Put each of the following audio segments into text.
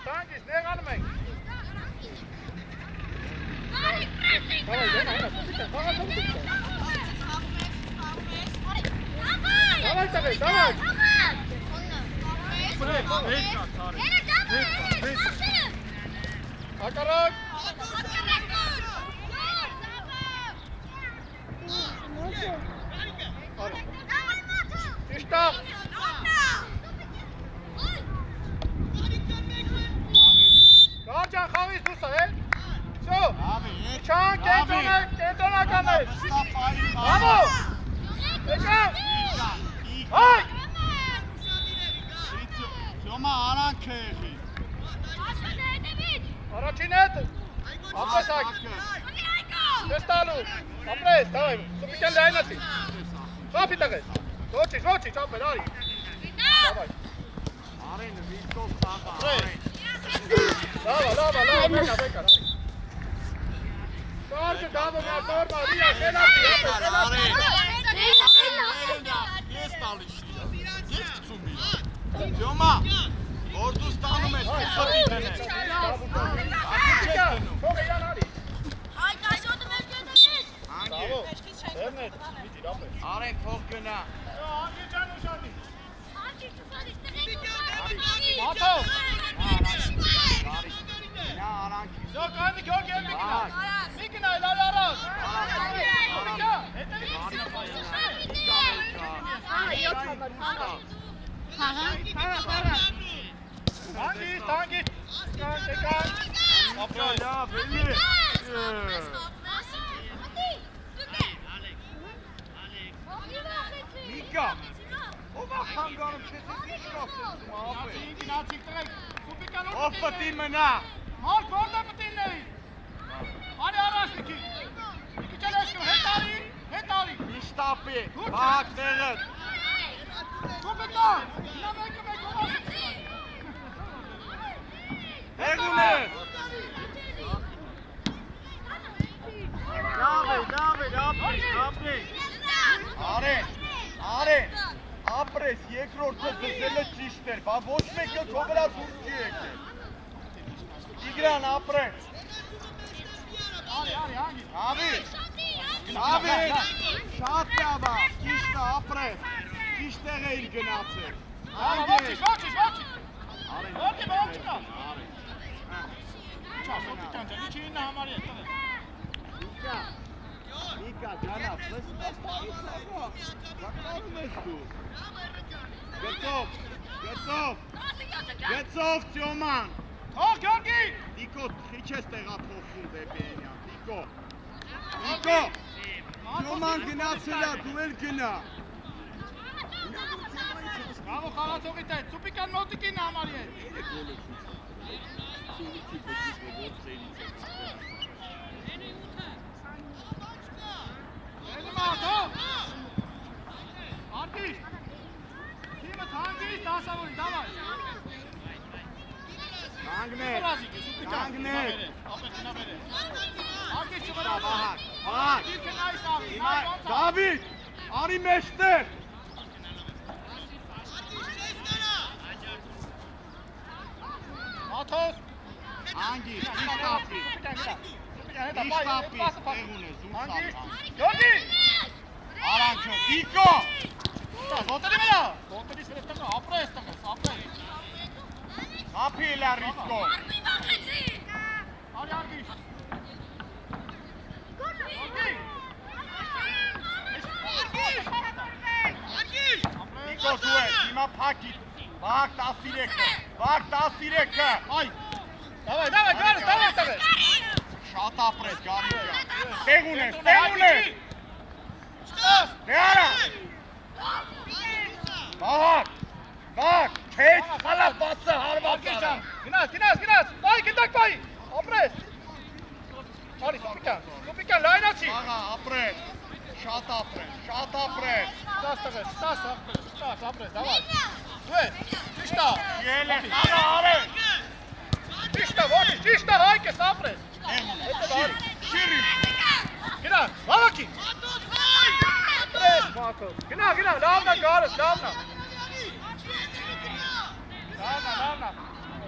Tangis, ne անում ենք։ Давай. Ակարակ։ Ճիշտ։ Գարջան խաղից դուրս է, Շո։ Չան կենտրոնական է։ Բավո։ Եկավ։ Հայ։ Ջոմա արանք է եղի։ Առաջին հետ։ Ապրես ակ։ Ես տալու։ Ապրես, դավայ։ Սուպիկյան լայնացի։ Խապի տղես։ Ոչի, ապեր, արի։ Դավայ։ Արեն վիստով խաղա, արեն։ Լավա, բեկա, արի։ Կարգը դավը նատորմա, վիա, խենապի, արեն։ Ես տալիս իրա, ես կծում իրա։ Ջոմա, որ դու ստանում ես, խպի դենես։ Թող իրան արի։ Այդ այսոտը մեր գետանից։ Բավո, դերնետ, միջիր, ապեր։ Արեն թող գնա։ Անգի ճան ուշանի։ Անգի ճուպալիս տղենք Մաթով։ Նա արանքի։ Զո կայմի գյորգ եմ մի գնա։ Մի գնա, լալ առած։ Միկա, հետևի։ Տանգի, եկան։ Ապրել, լավ, էլի։ Միկա, ով է խանգարում քեզ ինչ կասես, ապրել։ Գնացիք տղենք, սուպիկան Ով պտի մնա։ Մարդ որդ է պտինների։ Արի առաջ միկի։ Միկի ճան եսկում, հետ արի։ Միշտապի, բաղ տեղըտ։ Սուպիկան, նա մեկը ովասի։ Տեղուն ես։ Ապրես։ Արեն, ապրես, երկրորդը դզելը ճիշտ էր, բա ոչ մեկը քո վրա դուրս չի եկել։ Իգրան, ապրես։ Արի, Ավիր, շատ լավ է, ճիշտ է, ապրես, ճիշտ տեղ էին գնացել։ Ոչի։ Ոչի կա։ Չա, սուպիկան ճան, իչի ինը համարի է, տղը։ Միկա, ջանա, բակարում ես դու։ Գծով, Տյոման։ Թող, գյորգի։ Նիկո, խիչ ես տեղափոխվում դեպի Էնյան, Նիկո, Տյոման գնացել է, դու էլ գնա։ Բավո խաղացողի տետ, սուպիկան մոտիկին համարի է։ Արտիշ, թիմը թանգից դասավորի, դավայ։ Կանգներ։ Արտիշ չվրա։ Վահակ։ Իրկը նայս ավի։ Դավիթ, արի մեջտեղ։ Մաթոս։ Անգի, իշտապի, տեղուն է, զուր Գյորգի։ Արանքը, Նիկո։ Զոտերի մենա։ Զոտերի սրև տղը, ապրես տղս, ապրես։ Հապի իլա ռիսկո։ Արի արգիշ։ Նիկո դու ես, հիմա փակի, վաղ 13-ը։ Այ, դավայ, գարս, դավայ տղես։ Շատ ապրես, գարիկա։ Տեղուն ես։ Դեարա։ Վաղ, քեջ խալավ բացը հարված արա։ Գնաց, բայ, գետակ բայ, ապրես։ Արի, սուպիկյան, լայնացի։ Աղա, ապրես, շատ ապրես։ Ստաս տղես, ստաս ապրես, դավայ։ Դու ես, ճիշտա։ Ելե, խաղա արեն։ Ճիշտա, հայկես, ապրես։ Շիրի։ Գնաց, վավակի։ Ապրես, Մաթոս։ Գնա, լավն է գարս, լավն է։ Լավն է։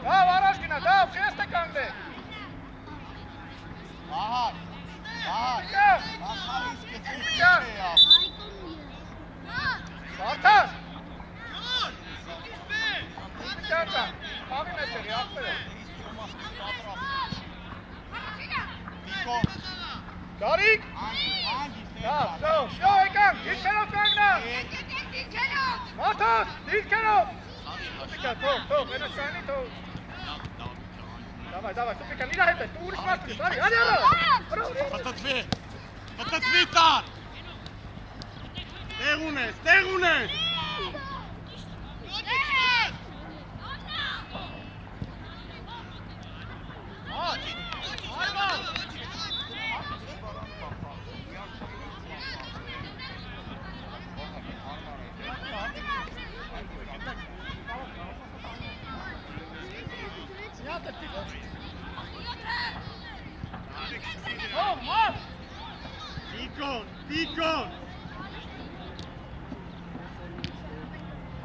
Դավ առաջ գնա, դավ, չես թե կանգնե։ Վահագ։ Վարդան։ Սուպիկյանը, խաղի մեջ եղի, աղբերը։ Նիկո։ Գարիկ։ Շո եկանք, դիրքերով կանգնա։ Մաթոս, դիրքերով։ Սուպիկյան, թող, վերասյանի թող։ Давай, Սուպիկյան, իրա հետ է, դու ուրիշ մարդ կես, արի, Պտտվի տար։ Տեղ ունես։ Դիկոն։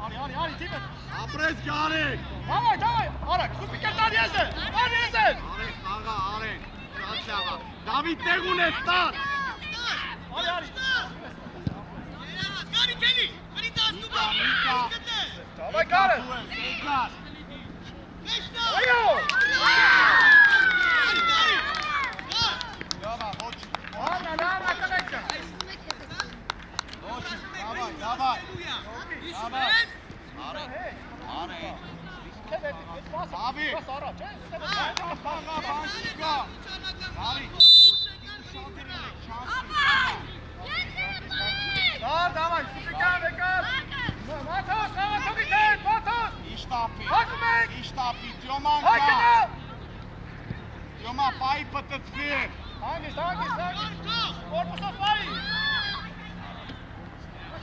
Արի, թիմը։ Ապրես գարեք։ Давай, արակ, Սուպիկյան, տար ես է։ Արեն, խաղա, արեն։ Շատ շաղա։ Դավիթ տեղ ունես տար։ Արի։ Давай, Կարը։ Այո։ Լավա, կնեկա։ Давай. Արեն։ Աբի։ Давай, Սուպիկյան, եկավ։ Մաթոս, խաղա թողի տեն, Մաթոս։ Իշտապի, Տյոման Հայ կա։ գնա։ Տյոմա պայի պտտվի։ Հանգիստ։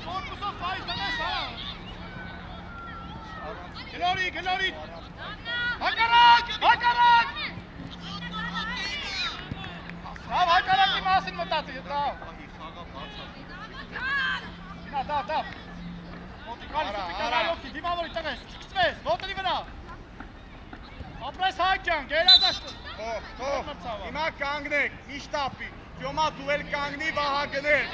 Կորպուսով պայի, տնես, հա։ Գնորի։ Հակարակ։ Լավ, հակարակի մասին մտածի, լավ։ Գնա, դավ։ Մոտիկալի, Սուպիկյան, այլոքի, դիմավորի տղես, չկցվես, ոտերի վրա։ Ապրես Հայկյան, գերազաշտ։ Թող, հիմա կանգնեք, իշտապի, Տյոմա դու էլ կանգնի վահագներ։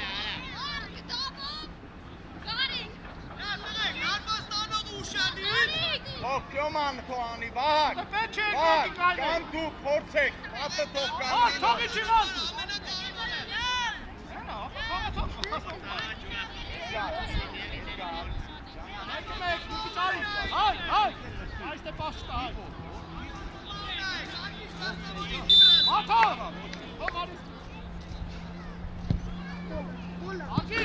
Թող Տյոման թողանի, վահագ, կամ դու փորձեք, պատը թող կանգնի։ Թողի չի ոնց։ Հայ, այստե պաշտա, հայ։ Մաթոս, Ակի,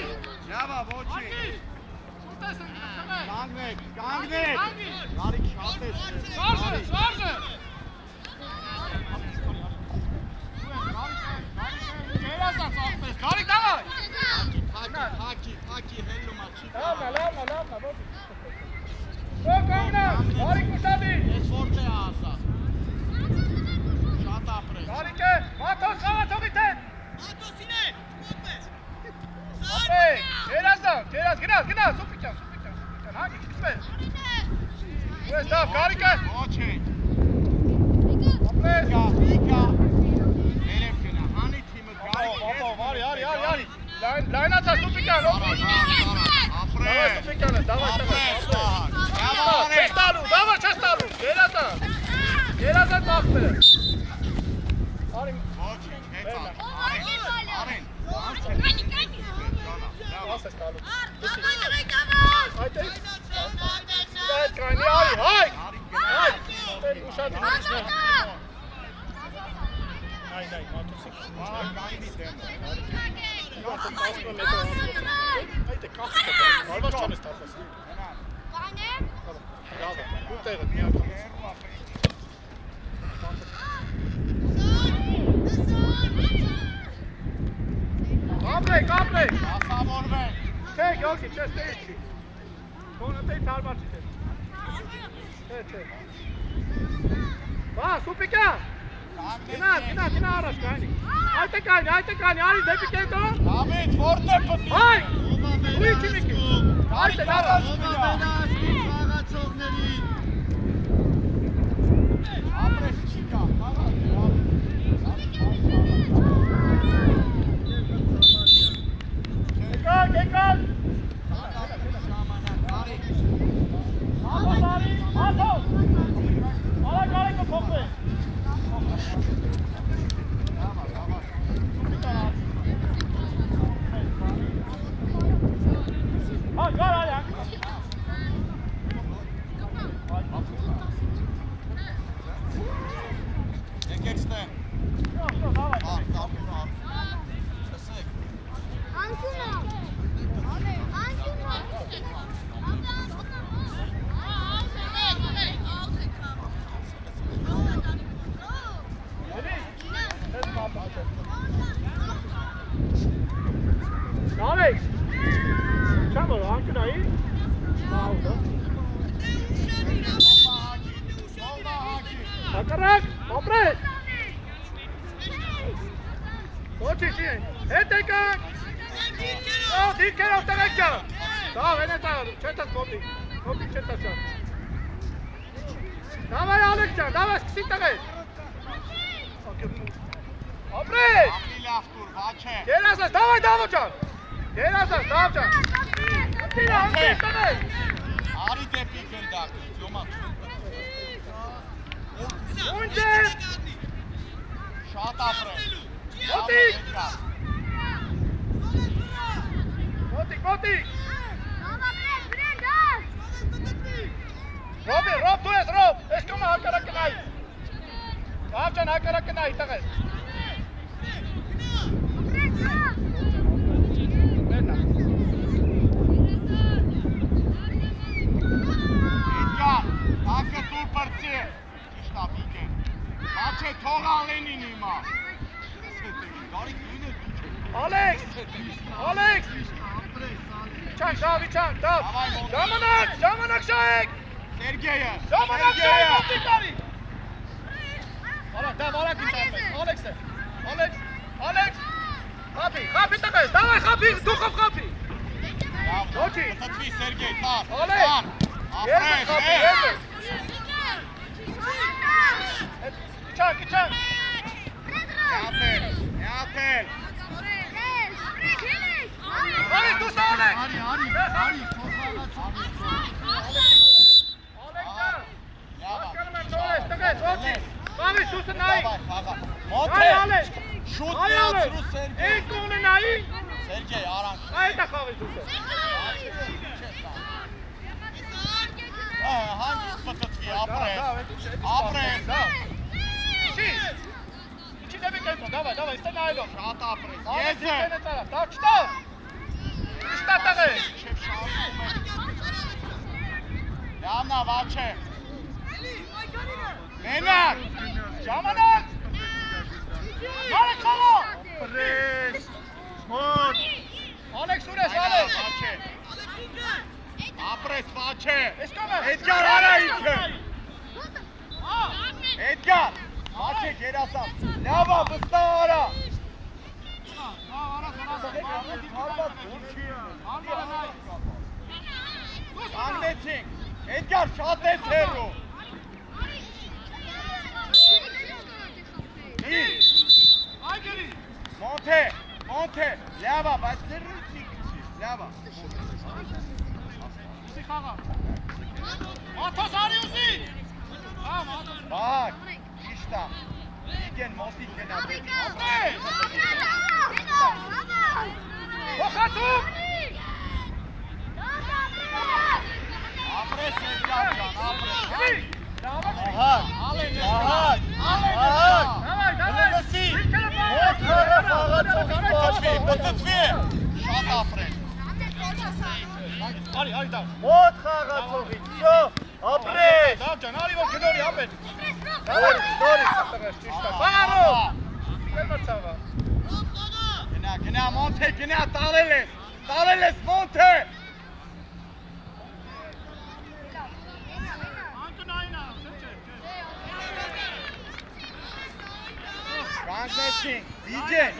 Լավա, ոչի։ շուտես ենք, կնեք։ Կանգնեք։ Գարիկ շատ ես։ Շարժը։ Գերազանց աղպես, Գարիկ դավայ։ Հակի, հելում աչի։ Լավնա, ոտի։ Շո կանգնա, Գարիկ ուշադի։ Ես որդ է ասա։ Շատ ապրես։ Գարիկ է, Մաթոս խաղա թողի տեն։ Ապրեք, գերազան, գնա, Սուպիկյան, հագի, քիչպես։ Ուես դավ, Գարիկ է։ Ոչ է։ Ապրես։ Իկա, երև գնա, հանի թիմը Գարիկ Արի, լայնացա Սուպիկյան, ապրես։ Դավայ Սուպիկյանը, դավայ, չես տալու, գերազան մաղբերը։ Արի, Ոչ է, հետա, արեն, ասես տալու։ Այդ է, այդ կայնի, արի, հայք, ուշադի նիշներ։ Նայ, Մաթոսիկ։ կայնի դեմը։ Այդ է կախտը, բարված չան ես տախոս։ Լավ է, ու տեղը միակ։ Կապրեք, Ասավորվեք։ Չեք, յոքի, չես տեից չի։ Կոնը տեից հարմար չի տեից։ Չէ։ Բա, Սուպիկյան, Գնա առաջ կայնի։ Այդ է կայնի, արի դեպի կենտո։ Դավիթ, որտե պտի։ Հայ։ Ուրի չիմիկի։ Այդ է առաջ։ Ապրես չի կա, Եկալ։ Արի կփոխվի։ Գար արի։ Եկեք ստե։ Alex! Çamur, hangi dayı? Akarak, opres! Oçişi, etekak! Oh, dilker ortarakça! Sağ, öne sağ, çetas kopik. Kopik çetas sağ. Davay Alexcan, davay skisik takay. Opres! Ապրի լավ տուր, վաչե։ Գերասաս, davay Davocan! Գերասաս, Davocan! Տիրա, անցի, տղայ! Արի դեպի գնդակ, Յոման։ Ունջե! Շատ ապրես։ Մոտիկ! Մոտիկ! Ռոբ, դու ես, Ռոբ! Ես կոմը հակարակ կնայի։ Դավջան հակարակ կնայի, տղես։ Իդգար, տակը տուր պրծի։ Իշտ ապիկ է։ Բաչե թող ալենին իմա։ Գարիկ նույն է բիչ։ Ալեքս։ Իչանք, դավ։ Ժամանակ շայեք։ Սերգեյը։ Ժամանակ շայեք, ոտիկ տարի։ Դավ, արակ ինտարպես, Ալեքս։ Խապի տղես, դավայ խապի, դու խապի։ Ոչի։ Տտվի Սերգեյ, տար։ Ալեքս։ Ապրես, Իչանք։ Եապել։ Արի, դու սալեք։ Արի, Խավի շուսը նայի։ Մոթե, Ալեքս։ շուտ միացրու Սերգեյ։ Էն կողն է նայի։ Սերգեյ, արանք։ Այդ է խավի շուսը։ Հանգիստ պտտվի, ապրես։ Իչի դեպի կենտո, դավայ, ստե նայելով։ Շատ ապրես, Ես ես է։ Դավ, չտավ։ Իշտա տղես։ Լավնա, վաչե։ Մենակ։ Ժամանակ։ Նարեք խաղո։ Ապրես, մոտ։ Ալեքս ուր ես, Ալեքս։ Վաչե։ Ապրես, վաչե։ Ես կոմ եմ։ Էդգար արա ինքը։ Էդգար, վաչե գերասամ։ Լավա, վստահ արա։ Անգնեցինք, Էդգար շատ ես հերու։ Մոնթե, լավա, բայց ձերրի չի կցիր, լավա։ Ուզի խաղա։ Մաթոս արի ուզի։ Բակ, իշտա, իգեն մոտիկ գնա դեպի։ Հոխացում։ Ապրես Էդգար ջան, ապրես։ Ահակ։ Լսի, մոտ հորը խաղացողի պտտվի, շատ ապրես։ Արի, դավ։ Մոտ խաղացողի, վсё, ապրես։ Դավ ջան, արի որ գնորի ապետ։ Նորից, Տղես, ճիշտ է։ Բաղարով։ Գնացավա։ Գնա, Մոնթե, գնա, տարել ես, Մոնթե։ Վիգեն։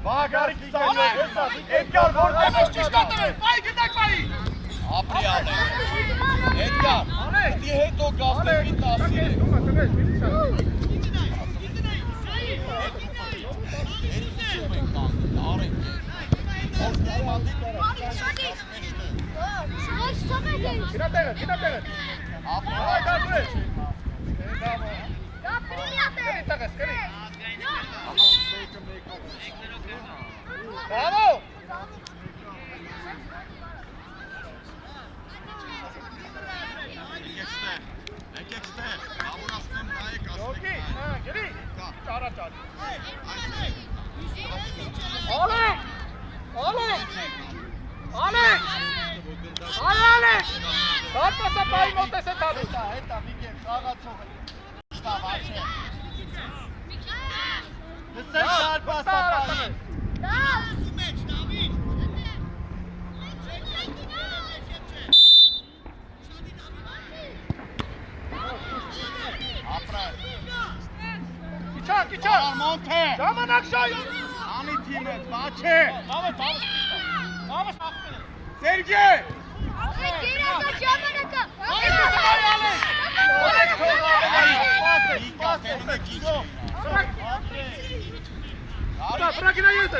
Վագարի կիսանյոտ։ Էդգար որտեղ ապրի ալեն։ Էդգար, դի հետո գազդեպի 10 Գնա տեղը։ Bravo! Ժամանակ շայ։ Անի թիմը, բաչե։ Սերգե։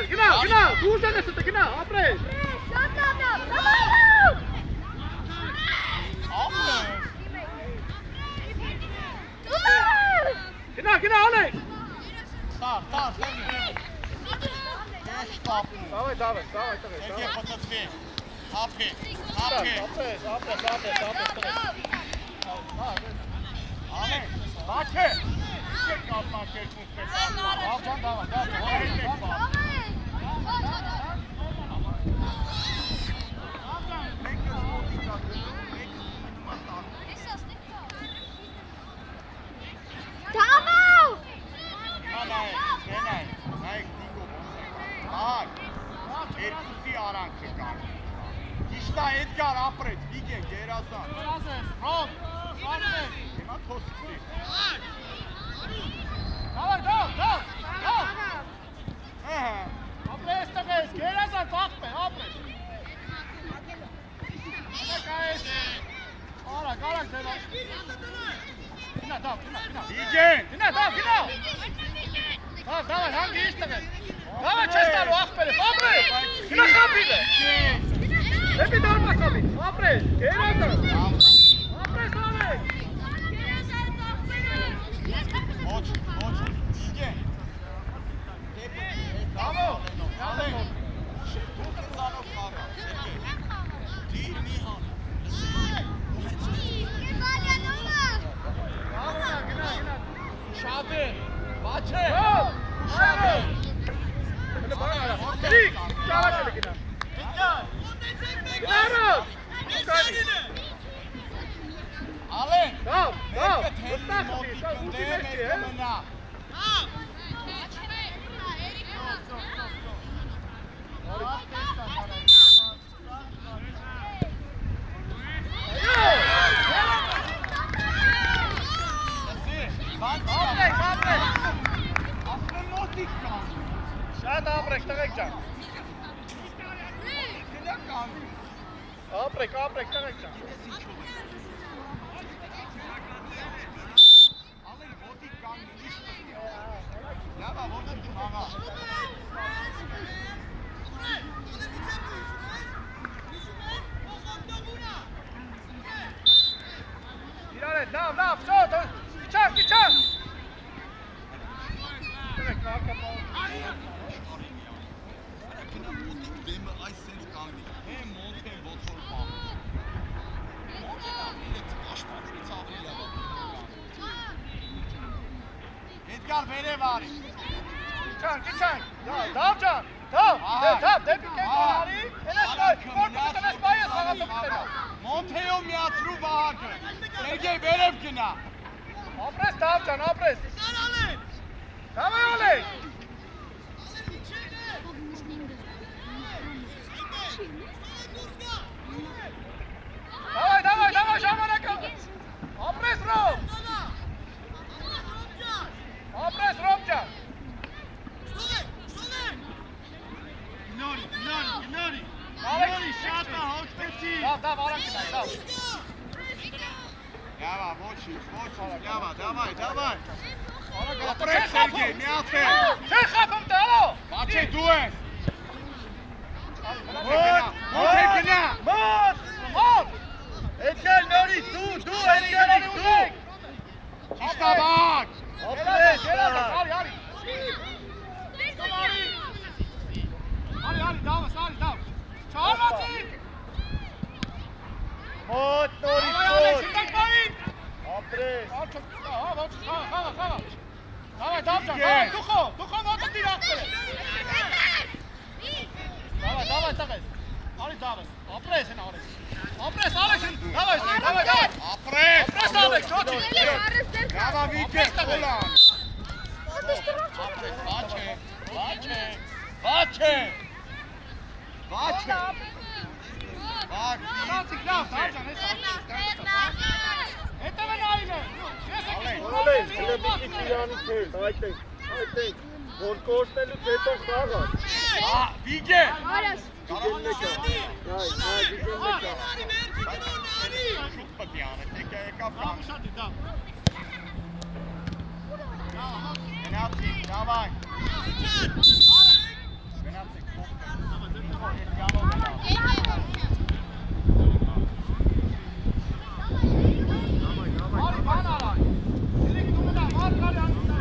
Գնա, դուրս ես դե գնա, ապրես։ Գնա, Ալեք։ Տար, Давай, Սերգե պտտվի, հապի, Ալեք, բաչե։ Չեք կապնան կերկունս պետք, ավջան դավա, երկուսի արանքը կան։ Իշտա Էդգար ապրեց, Վիգեն, գերազան։ Ռոմ, հիմա թոսկսի։ Ապրես տղես, գերազան ծաղպ է, ապրես։ Արակ ձենա։ Գնա, Վիգեն։ Դավայ, հանգի իշտ տղես։ Դավայ չես տալու աղպերես, ապրես։ Գնա խապիլ է։ Դեպի դարմա խապիլ, ապրես, գերազան։ Ապրես, Ալեք։ Ոչ, Վիգեն։ Դավո, Թուսանով խաղա, Սերգե։ Դիր մի հան, գնա։ շատ է, բաչե։ Գրիկ, ճարակը գնա։ Ալեն, Դավ, վստահ խմի, ուտի մեջի է։ Շատ ապրեք, տղեկ ջան։ Ապրեք, տղեկ ջան։ Ալեն, ոտիկ կան, լավա, ոտիկ մաղա։ Իրար է, լավ, շոտ, իչան։ Տղեկ, կարկա պաղ։ Դեմը այս սենց կանգնի, մոնթե ոտոր պաղ։ Աշպատից ավելի լավ։ Էդգար վերև արի։ Իչան, դավ ջան, դավ, դեպի կենտրոնարի, ենես բայես հաղացով կտենա։ Մոնթեյով միացրու վահակը, Սերգեյ վերև գնա։ Ապրես, դավ ջան, ապրես։ Դավայ Ալեք։ Դավայ, ժամանակը։ Ապրես Ռոմ։ Արի շատը հոգտեցի։ Դավ, արանք նայ, դավ։ Լավա, ոչինչ, լավա, դավայ։ Արանք Ապրես Սերգեյ, մի ատե։ Չէ խափում տա, ալո։ Բաչե դու ես։ Մոտ գնա։ Մոտ։ Էջել նորի դու, էջելի դու։ Ճիշտաբակ։ Ապրես, արի։ Արի, դավ, Չարվացի։ Մոտ նորի Արի, դու։ չտակ բային։ Ապրես։ Խաղա։ Давай, դուխո, մոտը դիր ախպերը։ Давай, տղես։ Արի դավես, ապրես են արես։ Ապրես, Ալեքսին, давай։ Ապրես։ Ապրես, Ալեքս, ոչի։ Լավա վիճե, խոլան։ Բաչե։ Սացիկ, լավ, սարջան, ես հետև են այլը։ Ալեն, հլը պիտի Իրանից հետ, այդտենք, որ կորսնելուց հետո խաղաց։ Վիգե։ Վիգեն մեկա, նայ, վիգեն մեկա։ Շուտ պտի անես, եկավ կան։ Շատի, դավ։ Գնացի, դավայ։ Գնացի, Արի, բան արան։ Իրիք դու մնա, մարդ կարի անցնա։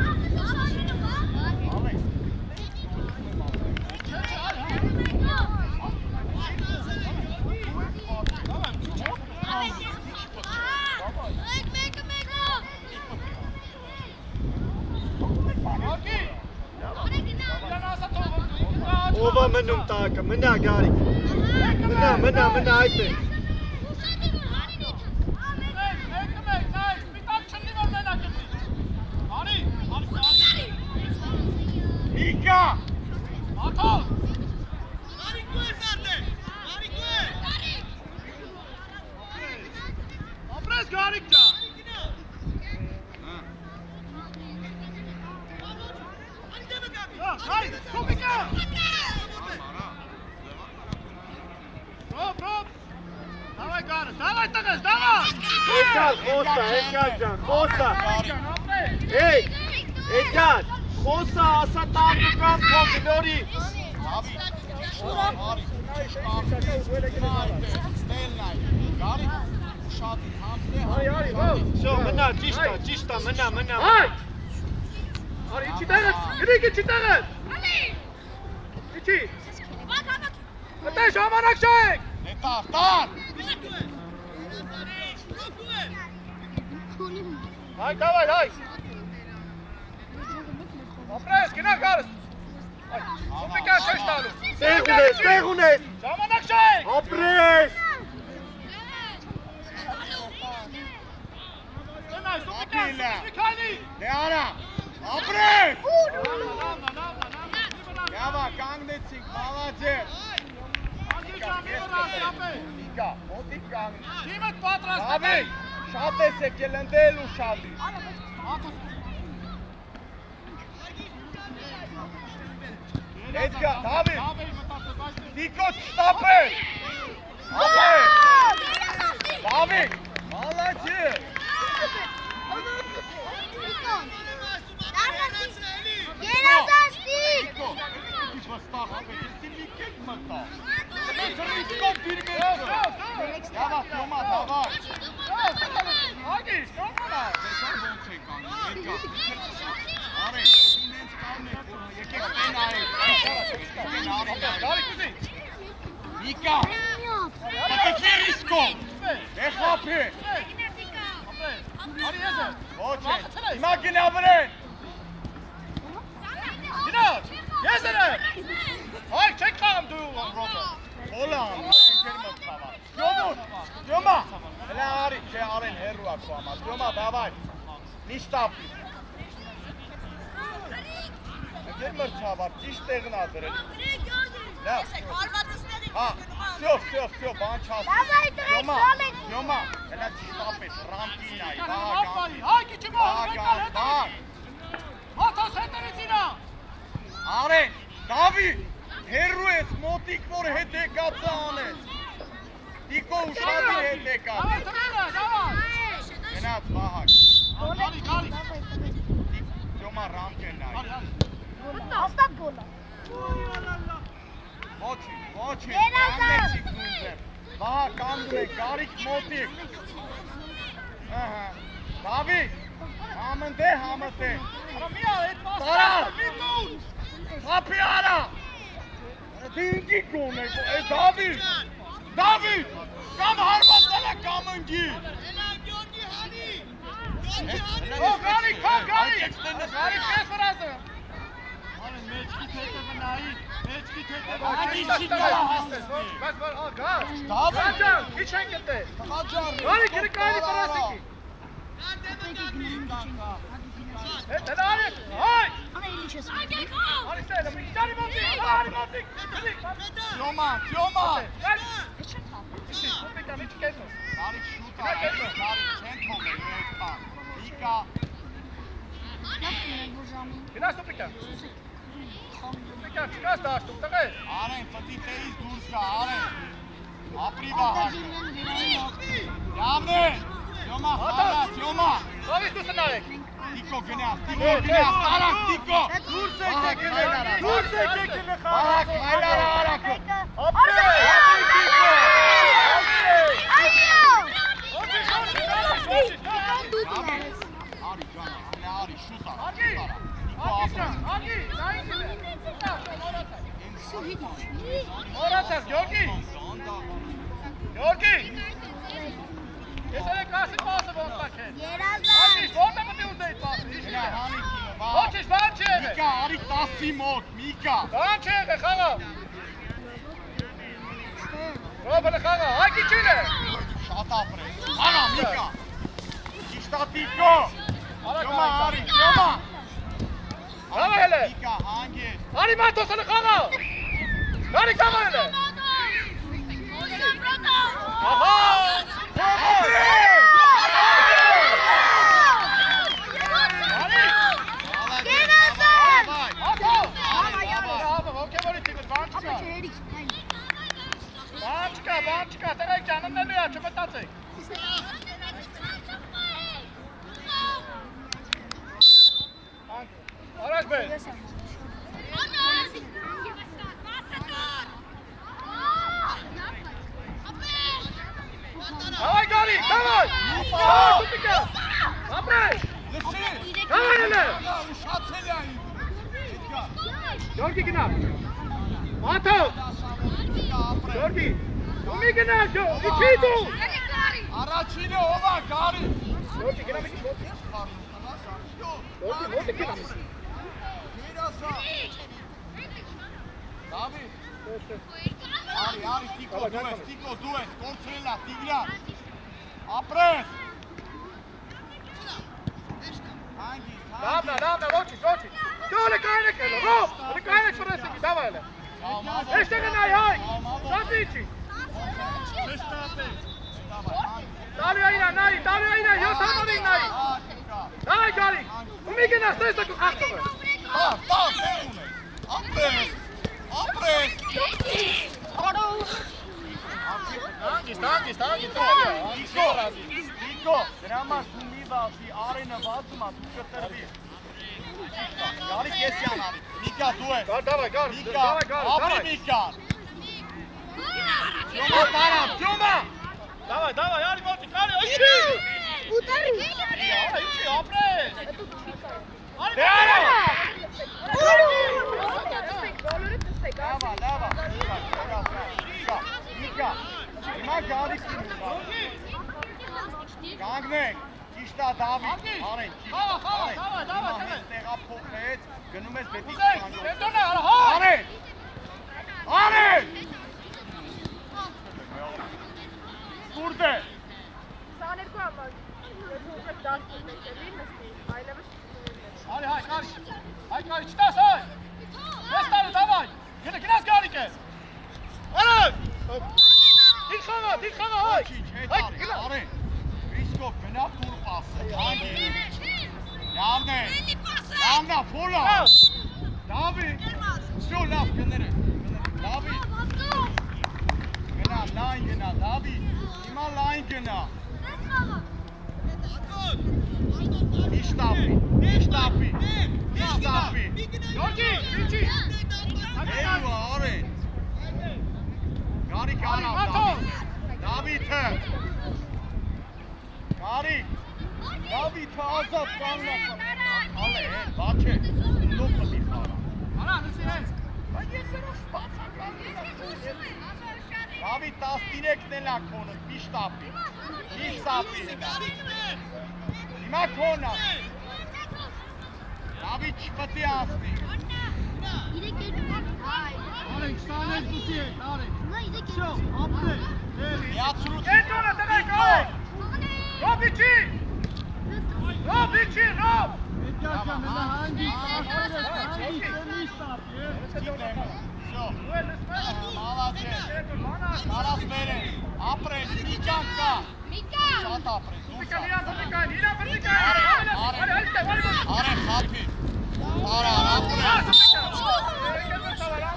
Ովա մնում տակը, մնա գարիք, մնա այդտենք։ Իկա։ Աթոս։ Ապրես գարիք ջա։ Հայ, կոպիկա։ Պրոպ։ Դավայ գարը, դավայ տղես, դավայ։ Էջալ ջան, խոսա։ Էй, Էջալ, խոսա, ասա տակը կամ փոք նորի։ Արի, հո։ Շո, մնա, ճիշտա, մնա։ Հայ։ Արի, իչի տեղս, գրիք իչի տեղս։ Իչի։ Մտե ժամանակ շայեք։ Տար։ Հայ, դավայ, հայ։ Ապրես, գնա գարս։ Սուպիկան չես տալու։ Տեղ ունես։ Ժամանակ շայեք։ Ապրես։ Գնայ, սուպիկան, սուպիկանի։ Դե արա, ապրես։ Լավնա։ Լավա, կանգնեցինք, մալաձեր։ Իկա, մոտիկ կանգնի։ Թիմդ պատրաստ Դավի, շատ ես եկել ընդել ու շալի։ Էջգա, Դավի, դիկոտ շտապել։ Ապրես։ Դավի, մալաձեր։ Երազաստիկ։ Ինչ վստահ ապետ, սիլիկեք մտա։ Դավա, թոմա, դավա։ Ագի, շոմանա։ Տեսան ոնց եք անում, արի, ինենց կանեք, եկեք տենայեք, Գարիք ուզի։ Իկա, տտքի ռիսկով, է խապի, Արի ես է։ ոչ է, հիմա գնա վրեն, Գնա, ես էր է։ Հայ, չեք խաղում դու ռոբը։ հոլան, ենքեր մտավա, Տյոմա, հլա արի, չէ արեն հերու ակու ամա, Տյոմա, դավայ, նիշտապի, Եկեր մրցավար, ճիշտ տեղն ադրել, հա, վсё, բան չասի, Տյոմա, հլա ճիշտապես, ռամպինայի, բաղագանցի, Հայ, քիչի մոտ, բաղ, Հոթոս հետերից իրա։ Արեն, Դավի, հերու ես մոտ մոտիկ որ հետ եկածը անես։ Տիկո ուշադի հետ եկած։ Давай, давай! Գնաց Վահակ։ Գալի, գալի։ Թյոմա ռամք է նայ։ Հաստատ գոլ է։ Ոչի, Երազան։ անեցիք նույնձեր։ Վահակ կանդում է, գարիք մոտիկ։ Դավիթ, համընդե համըտե։ Մի ար, այդ մասը, Տարա։ մի տուն։ Հապի արա։ Դինգի կոն է, Դավիթ, կամ հարվածել է կամ ընգի։ Ո, գալի, քո գալի։ Գալի, քեզ վրազը։ Ագի չի կարա հասնի։ Բայց գա։ Դավիթ։ Գա, քիչ են գտե։ Գալի, քրիկանի պարասիկի։ Հետ հնարես, հայ։ Անա իլի չես։ Արիստել, մի ճարի մոտիկ, Թյոմա։ Գալի։ Իշի, կոպիկան, իչ կեզնոս։ Գարիք շուտ է, գարիք չեն թողել մեկ բան։ Վիկա, Գնաս կոպիկան։ Կոպիկան, չկաս դաշտում, տղեր։ Արեն, պտի տերից դուրս կա, Արեն։ Ապրի Վահակը։ Յավն է, Թյոմա, խաղա, Թյոմա։ Ովիս դուսը նարեք։ Տիկո գնաս, տարակ, Տիկո։ Դուրս Վահակ մայլարա, Դուրս եկեք Վահակ մայլարա արակը։ Արի ջան, արի շուտ արա, Տիկո ապրես։ Մորացած, Գյորգի։ Ես էլ եք ասի պասը ոնց տակ է։ Ագիս, ոնց է պտի ուզեիտ պասը, իշի Գնա է։ հանիքինը, Վահակ։ Ոչիշ, բան չի եղե։ Միկա, արի 10-ի մոտ, Միկա։ Բան չի եղե, խաղա։ Ռոբը խաղա, հայ կիչին է։ Շատ ապրես։ Արա, Միկա։ Ճիշտա Տիկո։ Թյոմա, արի, Թյոմա։ Հավա հել է։ Միկա, հանգես։ Արի մատոս էլ խաղա։ Արի կամա հել է։ Ահա։ Բան չկա, տղայք ջան, ըննելու է, չմտածեք։ Արաշ բե։ Давай, Գալի, давай։ Սուպիկա։ Ապրես։ Լսի։ Давай հելը։ Ուշացել է այն։ Գյորգի գնա։ Մաթո։ Գյորգի։ Դու մի գնա, իչի դու։ Առաջինը ով է, Գարի։ Գյորգի գնա մի քիչ։ Գյորգի ո՞նց գնա։ Գիրասա։ Դավիթ։ Արի, Տիկո, դու ես, կոնտրելա, Տիգրան։ Ապրես։ Լավնա, ոչի։ Դու լեկայնեք էլ, ռոբ, լեկայնեք վրեսիկի, դավա էլ է։ Էստեղ է նայ, հայ, շատ իչի։ Տալու այրա, նայի, 7 համանին նայի։ Նայ, Գալի, ու մի գնաս, տեսը կու խաղթով է։ Ապրես։ Տանգիս, Տիկո, դրամար դու մի վասի, արենը վասում է, դու կտրվի։ Գարի կեսյան արի, Միկա դու ես։ Դավայ, Գալի, Միկա, ապրի Միկան։ Թյոմա տարավ, Թյոմա։ Դավայ, արի մոտի, Գալի, իչի։ Իչի, ապրես։ Լավա, Միկա, հիմա գարի կինու։ Կանգնենք, ճիշտ է Դավիթ, արեն, հիմա հենց տեղափոխեց, գնում ես բետի Արեն! Կուրդ է։ 22 համար, եթե ուզես 10 նստելի, նստի, այլևս Արի, հայ, չտաս, հայ։ Ես տարու, դավայ, գնաս Գալիկ է։ Արագ։ Դիք խաղա, հայ։ Արեն, Ռիսկով գնա տուր պասը, Լավն է, փոլա։ Դավիթ, շո լավ կները, Դավիթ, Շտապի։ Յորջի, վիճի։ Էլու արեն։ Գարիկ Արի, արա, մաթո։ Դավիթը։ Գարիկ։ Դավիթը ազատ կանգնած։ Ալե, բաչե, լոկ մտի խարա։ Արա, նսի հենց։ Բայց ես երոս բացական Դավիթ 13-ն էլ ակոնը, մի շտապի։ Հիմա կոնա։ Դավիթ չպտի ասնի։ Արեք, ստանեք դուսի եք, արեք։ Շո, ապրեք։ Միացրու Կենտոնը տնեք, արեք։ Ռոբ իջի։ Ռոբ իջի, ռոբ։ Պետքան նա հանգիստ աշխարհը հանգիստ մի շտապ Всё. Молодец. Կարաս բերես, ապրես, մի ճանք կա։ Շատ ապրես, դուրս ա։ Արե խափի։ Արա, ապրես։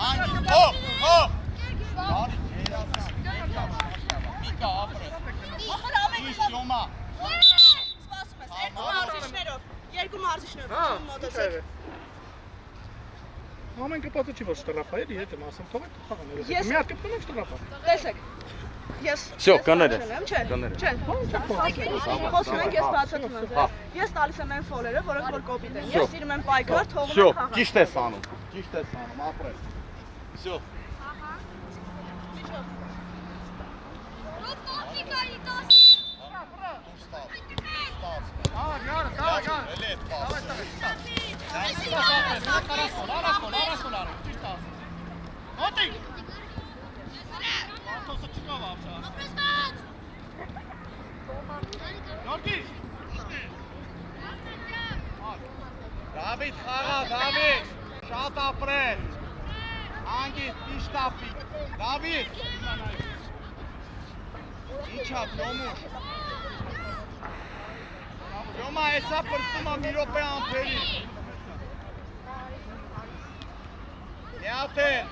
Հանգիստ, հող։ Բարի, երազա։ Միկա, ապրես։ Իշտ, Յոմա։ Սպասում ես, երկու մարզիչներով մոտեցեք։ Ամեն կպատը չի որ շտրապա էլի, եթե մասում թողեք խաղան։ Ես- Մի հատ կպտնում շտրապա։ Տեսեք, ես Всё, կաները, չէ, կաները։ չէ, խոսում ենք, ես բացատրում եմ ձեզ։ Ես տալիս եմ այն ֆոլերը, որոնք որ կոպիտ են։ Ես սիրում եմ պայքար, թողում Всё, եմ խաղալ։ ճիշտ ես անում։ ապրես։ Всё. Դավիթ խաղա, Դավիթ, շատ ապրես, հանգիստ, մի շտապի, Դավիթ, ինչա, Լոմուշ, Լոմա, հեսա պրստում ա մի ռոպե ամպերի, Միատեն,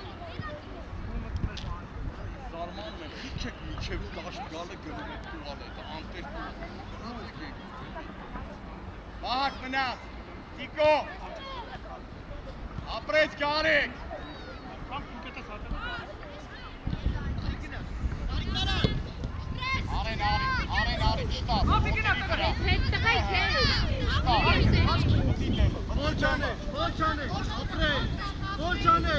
զարմանում եմ, քիչ եք միջև դաշտ գալը գնում եք տուղալ է, դա անտեր տուղալ եք, Վահակ մնաց, Տիկո, ապրես գարեք, Արեն, շտապ, Ոչանես, ապրեք։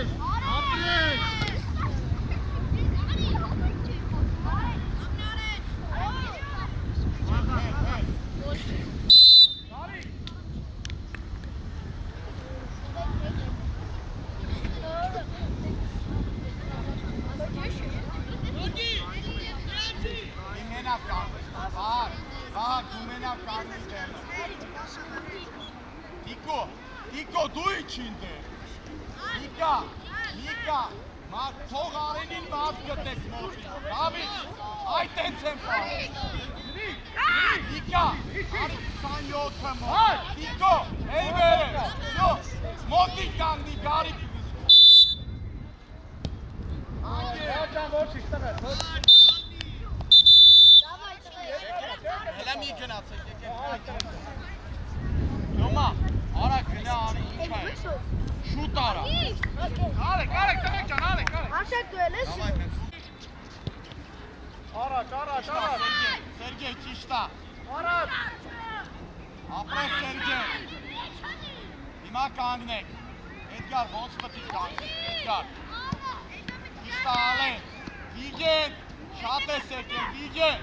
Տիկո, դու իչինդ է, Նիկա, թող արենին մատ գտեք մոտի, Դավիթ, այդ ենց եմ պահում, Նիկա, արի 27-ը մոտ, Տիկո, հեյ բերեմ, մոտի կանգնի, գարիք Հելա մի գնացեք, Յոմա, արա գնա արի ինչ այ, շուտ արա Արեք, տղեկ ջան, արեք Արշակ դու էլ ես Առաջ Սերգեյ, ճիշտ ա Առաջ Ապրես Սերգեյ Հիմա կանգնեք Էդգար, ոնց պտի կանգնեք, Էդգար Ճիշտ ա ալեն Վիգեն, շատ է Սերգեյ, Վիգեն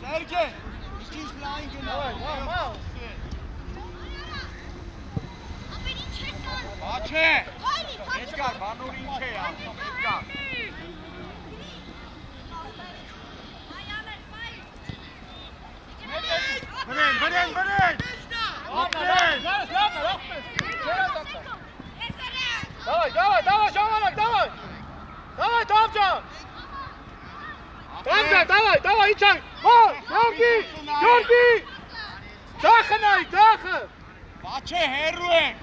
Սերգեյ Իչինչ լայն գնա Բաչե Էդգար, բանոր ինչ է ասում, Էդգար Բրեն Ապրես Давай, ժամանակ, давай Դավջան Давай, իջանք Գյորգի Ձախը նայի, ձախը Բաչե, հերու ենք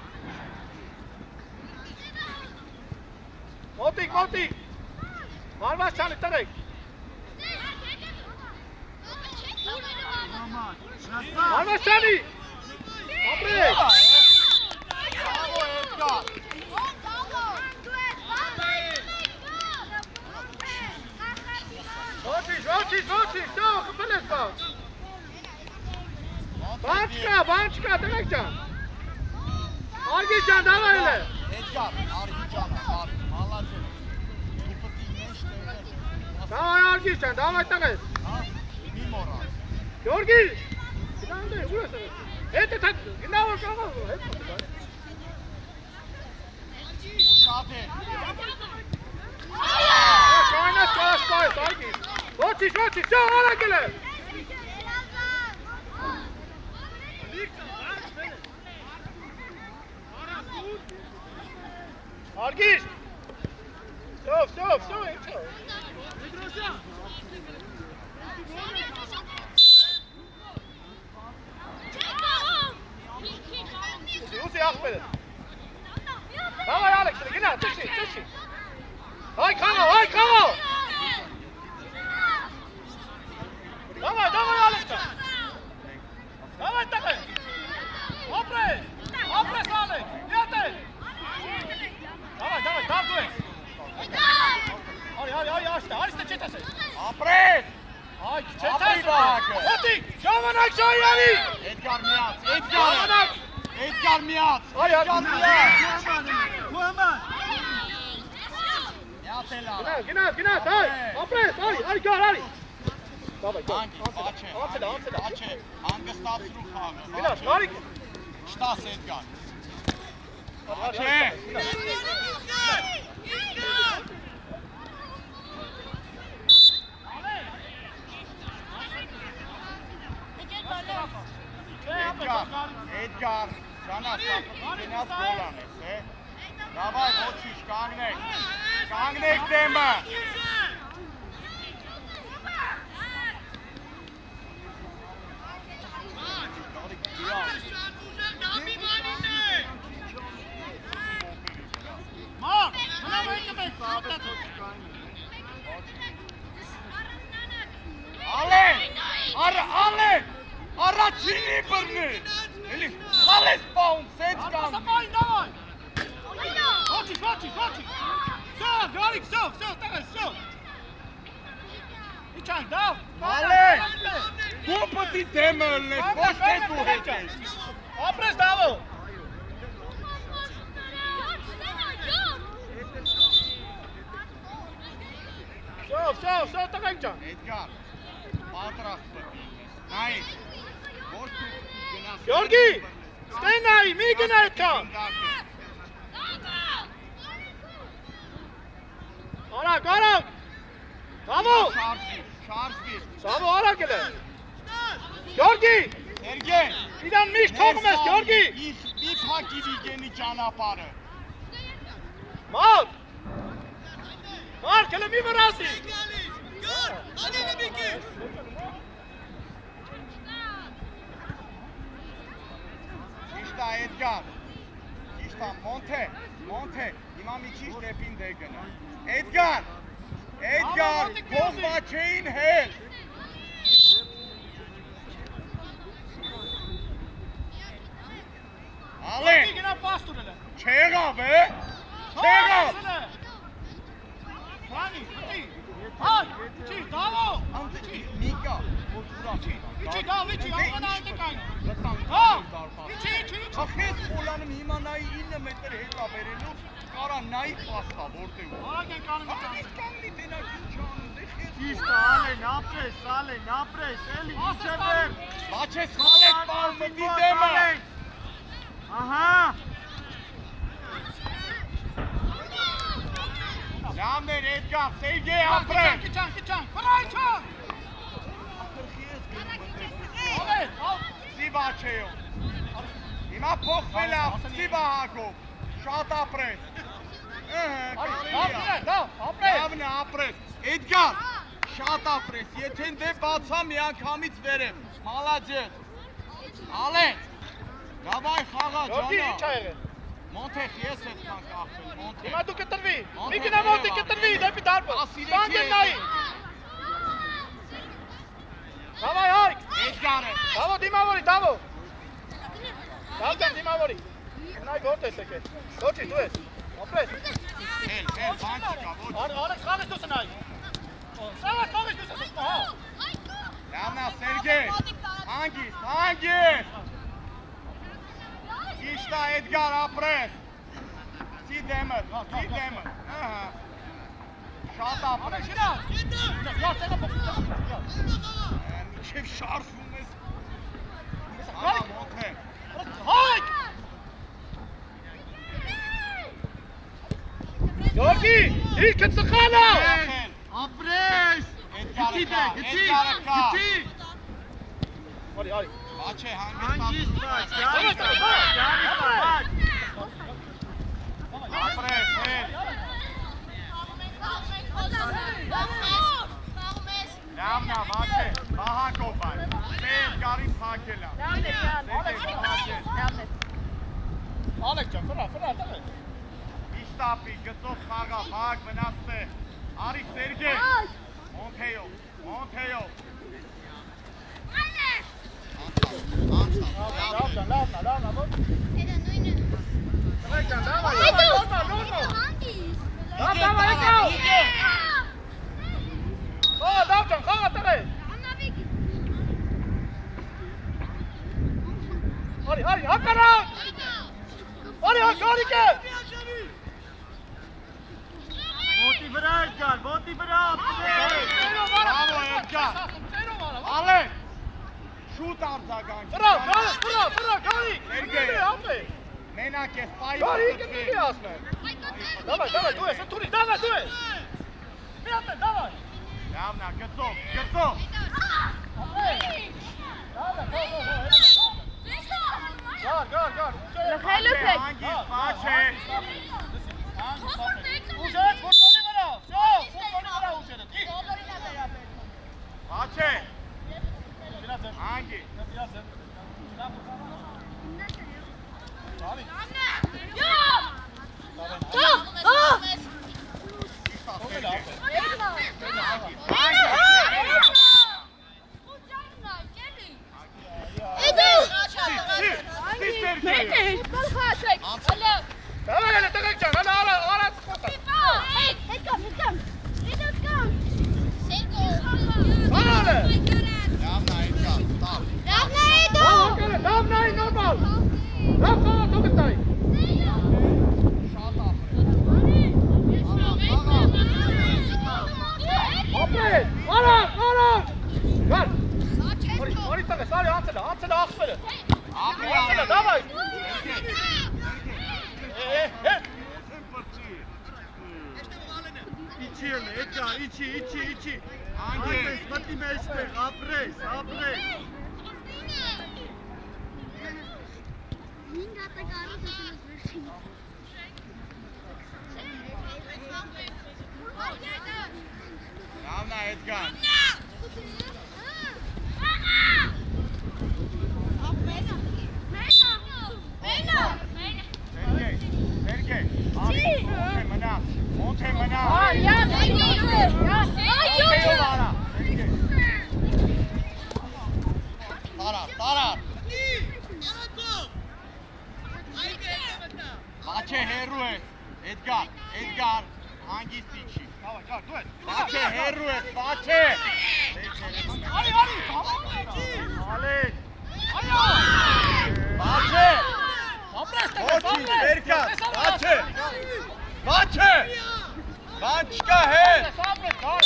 Մոտիկ Մարված չանի տրեք Արմասյանի։ Ապրես։ Bravo, Edgar. Ոչինչ, սա խփել ես բան։ Բան չկա, տղեկ ջան։ Արգիս ջան, դավայ էլ է։ Edgar, Argican, молодец. Դու պետք է նշ տեղեր։ Դավայ Արգիս ջան, դավայ տղես։ Հա, մի մոռալ։ Գյորգի։ Գնանդ է, ուր ես։ Հետ է թակ, գնա որ կաղա, հետ։ Շատ է։ Կայնած կասպայս, Արգիս։ Ոչինչ, սա արագել է։ Արգիս։ Սով, ինչ է։ Ուզի աղբեր է։ Davay Alex, gina, tăși. Hai, Camo! Davay, Alex! Davay, tăcă! Opres, Alex! Ia-te! Davay, dar tu ești! Hai, aștept, ce te-ai? Apres! Hai, ce te-ai? Oti, Jamanak Jayani! Edgar Miaț! Hai, Gina, hai! Opres, hai, gari! Davay, Pace, hangստացրու խաղը։ Gina, gari! Շտաս Edgar։ Edgar, Jana, գնաց գոլ անես, է։ Davay, ոչինչ, կանգնեք դեմը։ Ալեն, առաջինի բռնի, էլի խալես պաուն, սենց կամ։ Ոչինչ, սով, տղես, սով։ Իչան, դավ։ Ալեն, դու պտի դեմը ըլնես, ոչ թե դու հետ ես։ Ապրես դավո։ Սով, տղենք ջան։ Edgar, պատրաստ պտի, նայ, ոչ դու գնաս։ Գյորգի, ստեն նայի, մի գնա այդքան։ Արագ, Դավո։ Շարժվիր։ Դավո, արագ էլ է։ Գյորգի, Սերգեն, իրան միշտ թողում ես, Գյորգի։ մի փակի Վիգենի ճանապարհը։ Մարկ, հələ մի վրասի։ Ճիշտ է Edgar, ճիշտ է Մոնթե, հիմա մի քիչ դեպին դե գնա։ Edgar, կողմա չէին հել։ Ալեն, չեղավ է, չեղավ։ Frani, hai, Davo! Միկա, Liči, անվանա այնտեկայն։ Ախես պոլանում հիմա նայի 9 մետր հետա բերելու, կարա նայի պաստա, որտեղ։ Արագ են կանում Ահա իսկ կամնի տենակին չանում, դե խես։ Ճիշտ է, Ալեն, ապրես, էլի իջևեր։ Բաչես խալեք պար մտի դեմը։ Ահա։ Լամներ Edgar, Սերգեյ ապրես։ Քիչան, վրայչան։ Սիվա չեյո։ Հիմա փոխվել է Սիվա հակով, շատ ապրես։ Լավն է ապրես։ Edgar, շատ ապրես, եթե դե բացա մի անգամից վերև, մալաջետ։ Ալեն, դավայ խաղա ջանա։ Մոնթեխ ես հետքան կախել, Մոնթեխ։ Հիմա դու կտրվի, մի գնա մոտի կտրվի, դեպի դարբը։ Բան դեմ նայի։ Դավայ, հայք։ Էդգարը։ Դավո դիմավորի, դավո։ Դավդան դիմավորի։ Նայ որտ ես եկել։ Ոչի դու ես։ Ապրես։ Էլ, բան չկա, ոչ։ Արա խաղես դուս նայ։ Սա խաղես դուս հա։ Լավնա Սերգեյ։ Հանգիստ։ Իշտա Էդգար ապրես։ Ծի դեմը։ Ահա։ Շատ ապրես։ Միջև շարժվում ես։ Ահա մոտ է։ Հայ! Գորգի, ինքը ծխանա։ Ապրես։ Էդգարը կա։ Արի։ Բաչե հանգիստ բաց։ Ապրես, հել։ Լավնա, բաչե, բահակով բան։ Էդգարին փակելա։ Ալեք ջան, ֆրա, տղա։ Իշտապի, գծով խաղա, փակ մնացնե։ Արի Սերգեյ։ Մոնթեյով։ Լավնա, ոչ։ Տղա ջան, լավա։ Լավ, եկավ։ Լավ ջան, խաղա տղա։ Արի, հակառակ։ Արի, գարիկը։ Ոտի վրա Էդգար, ոտի վրա ապրես։ Բրավո Էդգար։ Ալե։ Շուտ արձագանք։ Ֆրա, գարի։ Սերգեյ։ Ապե։ Մենակ ես պայի Գարի, մոտեցի։ ինքը մի ասնեմ։ Դավայ, դու ես, թուրի, դու ես։ Մի ապե, դավայ։ Լավնա, գծով։ Գար։ Լխելուց եք։ Հանգիստ, բաչե։ Ուժեր, ֆուտբոլի վրա, ֆուտբոլի վրա ուժերը։ Բաչե։ Հանգիստ։ Դավայ, տղեկ ջան, արա սպոտա։ Արը։ Լավնա, Էդգար, տալ։ Դավնայի նորմալ։ Լավ խաղա թողտայի։ Շատ ապրես։ Ապրես, արա։ Գար։ Արի տղես, արի անցելա ախպերը։ Անցելա, դավայ։ Իչի էլ Էդգար, իչի։ Հանգիստ։ Մտի մեջտեղ, ապրես։ Լավնա, Էդգար։ Սերգեյ, արի, մոնթե մնա։ Մոնթեյով արա, Սերգեյ։ Տարար։ Բաչե հերու ես, Էդգար, հանգիստ իջի։ Բաչե հերու ես, բաչե։ Արի։ Ալեք։ Բաչե։ Ապրես տղես, Ոչինչ, Էդգար, բաչե։ Բան չկա հետ։ Ապրես, գար։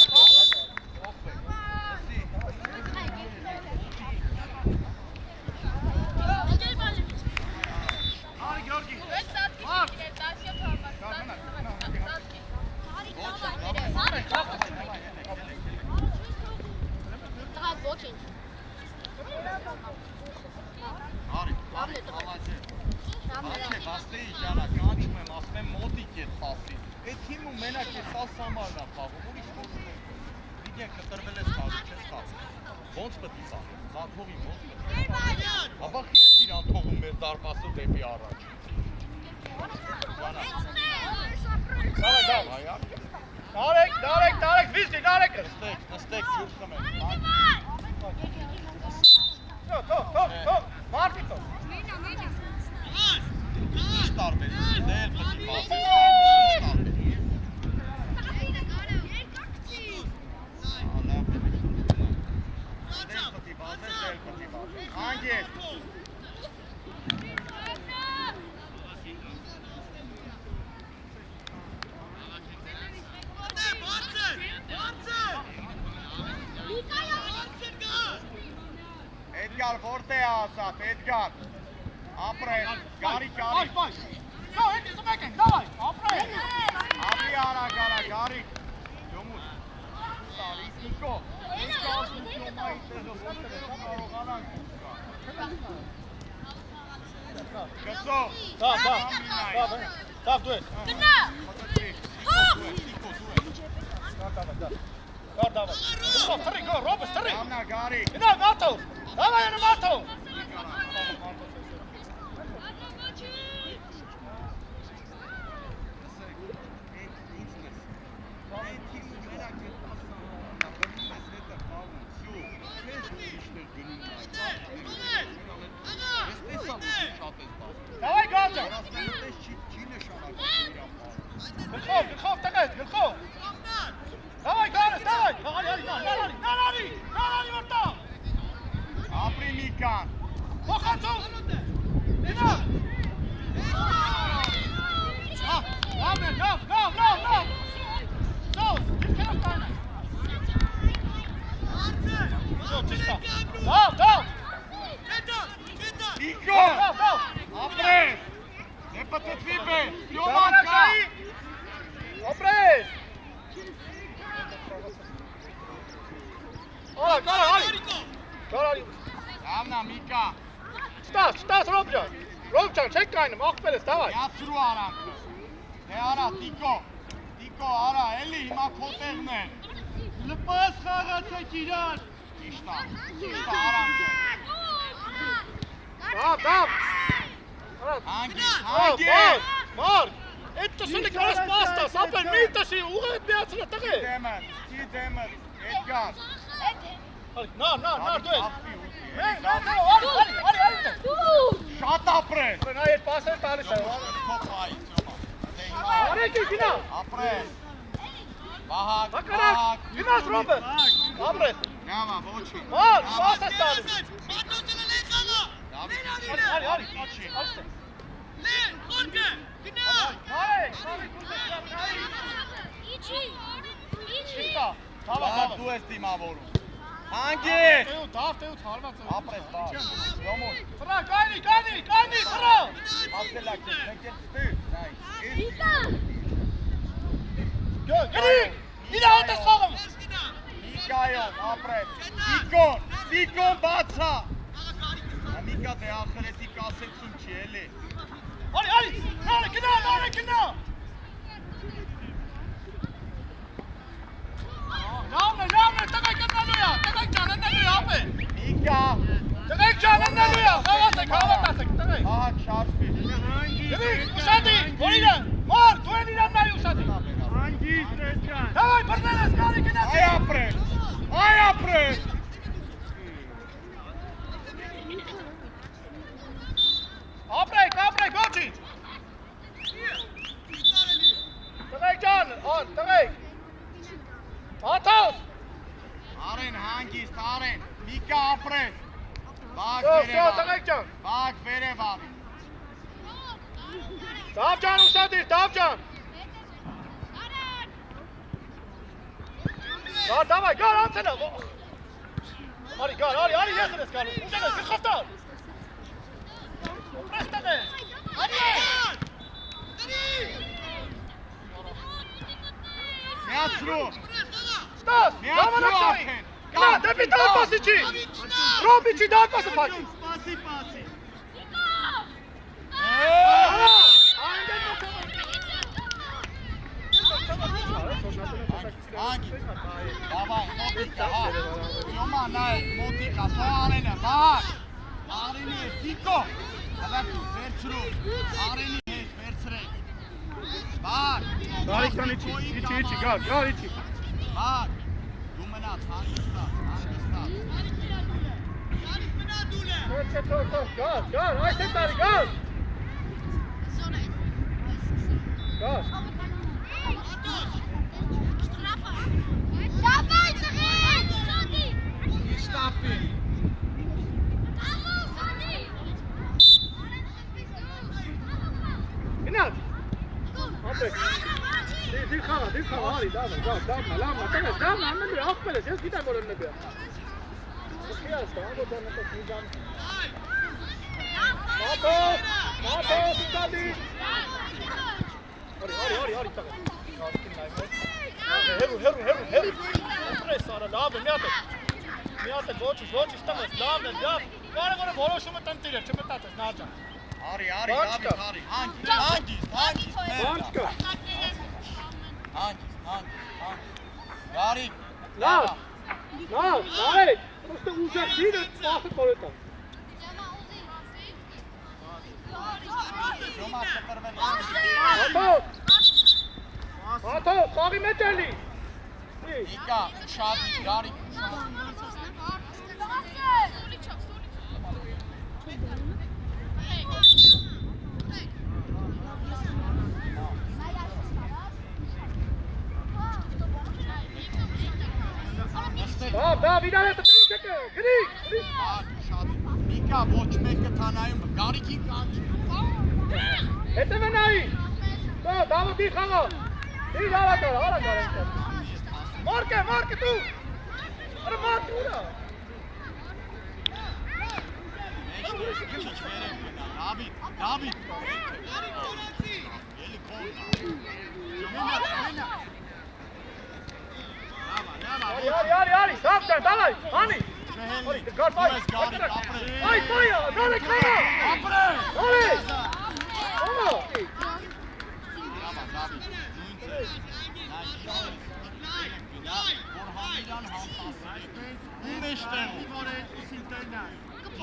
Արի Գյորգի։ Արի, ավաճե։ Բաչե, բաստեի ջանա, կանչում եմ, ասում եմ մոտիկ է խասի։ Այդ թիմը մենակ է սա սամարն է խաղում, ուրիշ ոչինչ։ Վիգեն կտրվել ես խաղում, չես խաղում։ Ոնց պետք է խաղում, զաթողի ոնց պետք է։ Ապա խիես իրան թողում մեր դարպասը դեպի առաջ։ Դարեք, վիզդի, դարեք։ Նստեք, ջուր խմեք։ թող, մարդի թող։ Ինչ տարբեր է, դել պետք է բացի։ Հանգիստ։ Էդգար, որտե է ասած, Էդգար։ Ապրես, գարի։ Գո, հետ իսկ մեկ ենք, դավայ, ապրես։ Ապրի արա, գարի։ Յոմուս։ Տալիս Նիկո։ Նիկո ասում Յոմայի տեղը, որտեղ կարողանանք։ Գծո։ Դավ դու ես։ Գնա։ Նիկո դու ես։ Գար դավայ։ Թռի, գո, Ռոբես, թռի։ Ամնա, գարի։ Գնա, Մաթո։ Դավայ, անը Մաթո։ Դավայ, գարջա։ Գլխով, տղես, գլխով։ Դավայ, գարես, դավայ։ Նարարի, որտա։ Ապրի Միկան։ Փոխանցում։ Դինա։ Լավ։ Սոս, դիքերով տանա։ Դավ։ Նիկո։ Ապրես։ Նեպտտվի բես։ Յոմանքա։ Ապրես։ Կարարի։ Ամնա Միկա։ Ստաս, Ռոբջան, չեք կայնում, աղբեր ես, դավայ։ Միացրու արանքը։ Դե արա, Տիկո, արա, էլի հիմա քո տեղն է։ Լպաս խաղացեք իրան։ Ճիշտ արանքը։ Դավ։ Հանգիստ։ Մարդ, այդ տսունի կարես պաստաս, ապեր մի տսի, ուղը էտ միացրը տղե։ Չի դեմը, Էդգար։ Նար, դու ես։ Շատ ապրես։ Նա ետ պասեր տալիս է։ Քո պայից, Արեկի, գինա։ ապրես։ Վահակ, գինաս Ռոբեր։ Ապրես։ Նավա, ոչի։ Մար, պասես տալիս։ Արի, Ոչի։ Վահակ, դու ես դիմավորում։ Հանգիստ։ Տեուտ, հարված է։ Ապրես, բար։ Յոմուս։ Խրա, կայնի, խրա։ Ասելակ ես, մեկ էլ ստի։ Գնի, իրա հոտ ես խողում։ Միկայոն, ապրես։ Տիկոն բացա։ Միկա դե ախրեցի կասեցին չի, էլի։ Արի, գնա։ Լավն է, տղայք ըննելու է, ապե։ Միկա։ Տղայք ջան, ըննելու է, խաղացեք, տղայք։ Ահակ շարժվի։ Գնի, ուշադի, որ իրան, մար, դու են իրան նայ ուշադի։ Հանգիստ ես ջան։ Դավայ, բրնել ես, գարի գնացի։ Այ ապրես։ Ապրեք, ոչինչ։ Տղայք ջան, տղայք։ Մաթոս։ Արեն, հանգիստ, Միկա ապրես։ Բակ տղայք ջան։ վերև արի։ Դավ ջան, ուշադիր, Դավ ջան։ Դավայ, գար, անցենա։ Արի, ես եմ ես գալու, ուժեն ես, գխովտար։ Ապրես տղե։ Արի է։ Միացրու։ Ստաս, դավանակ շարի։ Գնա, դեպի դարպասիչի։ Ռոբիչի դարպասը պակի։ Սպասի։ Հանգիստ։ Դավայ, մոտիկա, Յոմա նայ, մոտիկա, թո Արենը, բակ։ Արենի է, Տիկո։ Հալակու, վերցրու, Արենի հետ, վերցրեք։ Բակ։ Դարիքան իչի, գար, իչի։ Բակ, դու մնաց, հանգստած։ Գար, այս է տարի, գար։ Գար։ Давай, Сергей! Сади! Շտապի։ Գնաց։ Ապեք։ Դի խաղա, արի, դավա, լամա, տես, դավա, աննები, աղբեր ես, ես գիտեմ որ ըննები է։ Ոսկիաս, դավա, դանետով միգան։ Մատո, սիտադի։ Արի, տաղը։ Հերու։ Ապրես արա, լավ է, մի հատ է, ոչիշ, տաղես, լավ է, կարևորը որոշումը տնտիր է, չմտած ես, նաջան։ Արի, Դավիթ, արի, հանգիստ, Գարիկ, Լավ, նայ, պրոստը ուժակցին է պասը կորետա։ Աթո, խաղի մեջ էլի։ Նիկա, ուշադի, Գարիկ, Դավ, իրար հետը տնի չկը, գրիկ։ ուշադի, Նիկա, ոչ մեկը թանայում, Գարիկին կանչ։ Հետը վնայի։ Դավը դի խաղա։ Դի հարա կար ենքեր։ Մարկը դու։ Արա մարկ ուրա։ Դավիթ։ Արի, սավ ճար, դավայ, հանի։ Գար, բայ, դալեք խաղա։ Դալեք։ Ո՞մա։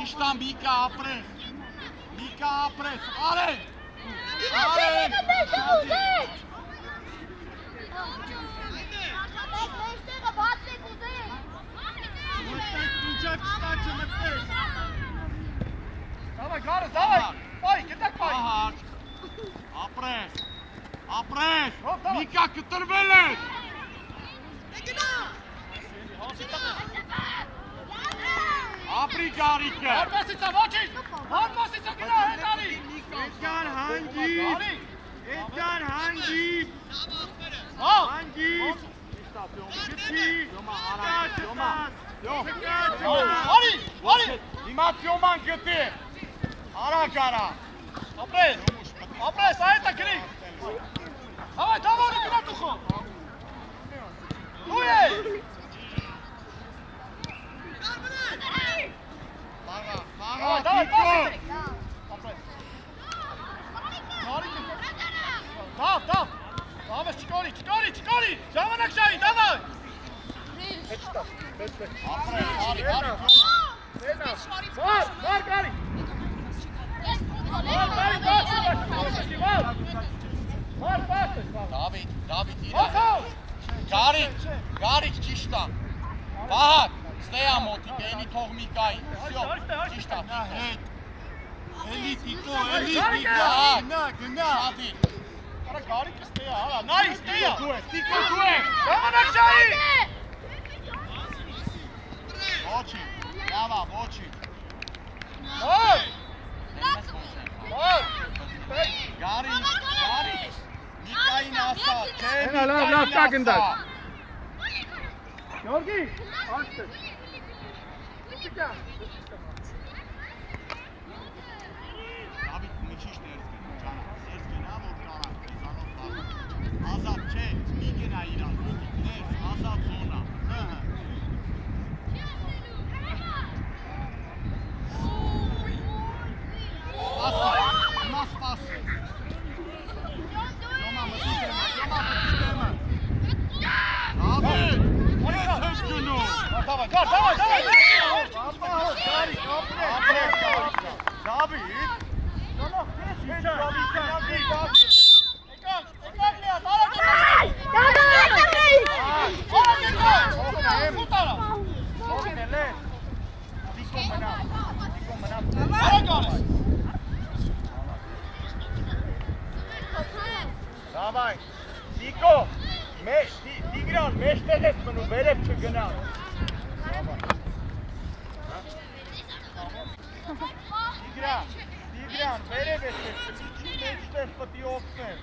Իշտան Միկա ապրես, արեն, Դավայ, գարս, դավայ, բայ, գետակ բայ։ Ապրես, Միկա կտրվել ես։ Ապրի Գարիկը։ Հարմասիցա, ոչիշ, հարմասիցա գնա, հետ արի։ Էդգար հանգիստ։ Արի։ Հիմա Թյոման գտի։ Արա։ Ապրես, այդ է գրի։ Հավայ, դավարը գնա դուխո։ Դու է։ Դավայ, Դավ, Դավես չկորի, ժամանակ շայի, դավայ։ Հետ շտա, հետ։ Ապրես, արի։ Մար, կարի։ Մար, պասը, Դավիթ իրար։ Գարիկ ճիշտան։ Պահակ, ստեյա մոտիկ, էնի թող Միկային։ Ճիշտա, հետ։ Էլի տիկո, գնա։ Շադիր։ Արա գարիկը ստեյա, հալա, նայ, ստեյա։ Տիկո դու ես։ Ժամանակ շայի։ Ոչի, լավա, ոչի։ Մար։ Գարիկ, Միկային ասա, չէ Հենա, լավ, կա գնդակ։ Գյորգի, աշտը։ Չկա։ Դավիթ միջիշ ներս գնա, որ կարան, ազատ չէ, մի գնա իրան, ներս, ազատ զոնա, Սպասի, Յոմա մտիտեմը, Դավիթ, ես հեշ գնում, Դավայ։ Դավիթ, Տիգրան, մեջտեղ ես մնում, վերև չգնա։ Տիգրան, վերև ես մեջտեղ պտի օգնել։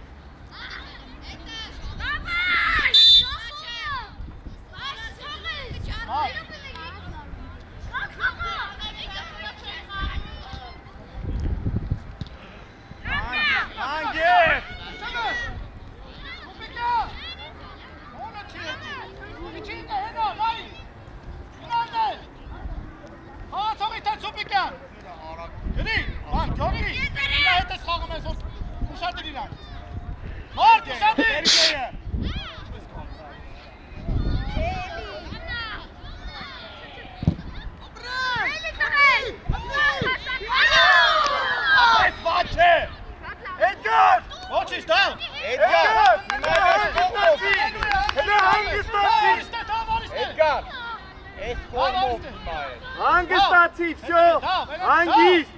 Հանգստացի, վсё, հանգիստ։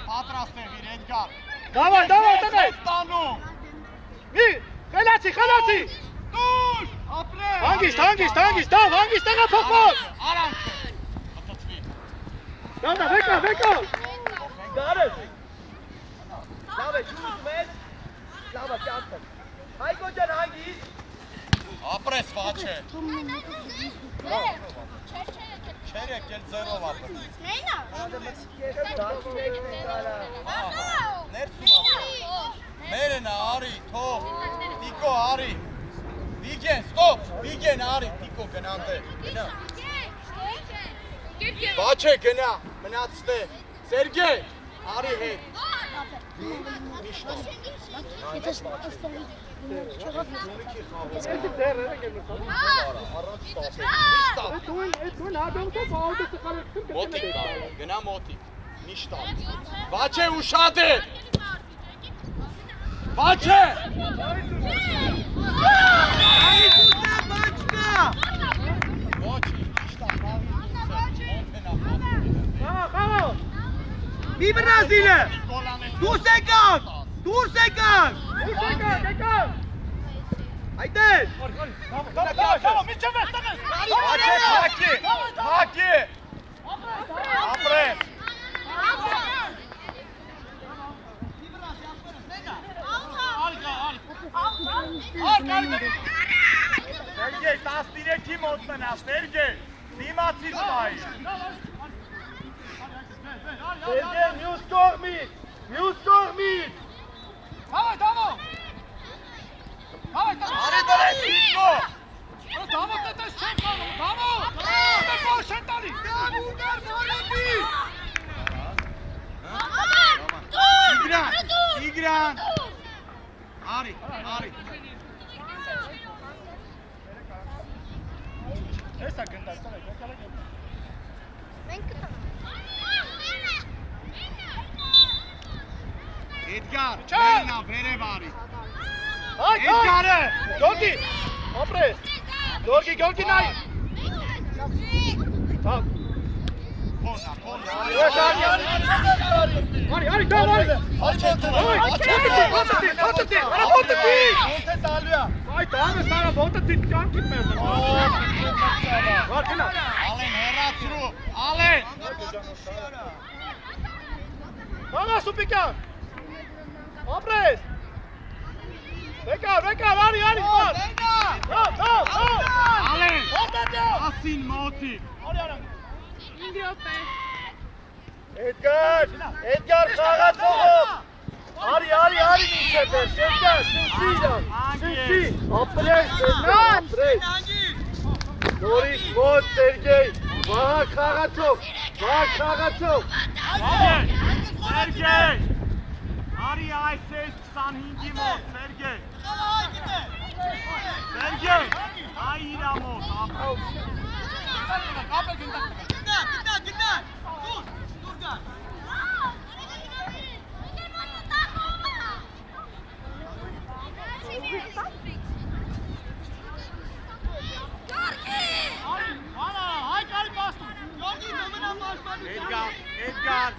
Պատրաստ է իր Էդգար։ Давай, տնես։ Ստանում։ Մի, խելացի։ Դուր, ապրե։ Հանգիստ, դավ, հանգիստ տեղա փոխվող։ Արանքը։ Հտցվի։ Դավնա, վեկա։ Գարես։ Լավ է, ճուս մեծ։ Լավ է, ճանցը։ Հայկո ջան հանգիստ։ Ապրես վաչե։ Չեր եկել ձերով ապրես։ Նեյնա։ Ներսում ապրես։ Մերենա, արի, թող, տիկո, արի։ Վիգեն, ստոպ, Վիգեն, արի, տիկո, գնանդ է, գնա։ Վաչե, գնա, մնացտ է, Սերգեյ, արի հետ։ Միշտա։ Մոտիկ, գնա մոտիկ, միշտա։ Վաչե ուշադ է։ Վաչե։ Մի բնազինը։ Դուրս եկան։ Այդեր։ Վաչե, փակի։ Ապրես։ Սերգեյ, 13-ի մոտ մնա, Սերգեյ, դիմացից բայ։ Սերգեյ, մյուս կողմից։ Արի դրես, Տիկո։ Տիգրան։ Արի։ Էսա գնդա, Էդգար, վերնա, վերև արի։ Էդգարը, Գորգի, ապրես։ Գորգի նայ։ Քոնա, Արի, դավ, արի։ Ոնթե տալու է։ Այ դամը սարա ոտը դիտ կյանքիտ մեր։ Գորգինա։ Ալեն, հեռացրու, Ալեն։ Մամա Սուպիկյան։ Ապրես։ Վեկար, արի, մար։ Դավ։ Ալեն, ասին մոտիկ։ Էդգար խաղացողով։ Արի, մինչև է, շենքա, ապրես, ապրես։ Նորից ոտ, Սերգեյ, Վահակ խաղացով, վահակ խաղացով։ Սերգեյ, արի այս ես 25-ի մոտ, Սերգեյ։ Սերգեյ, այ իրա մոտ, ապրով։ Էդգար,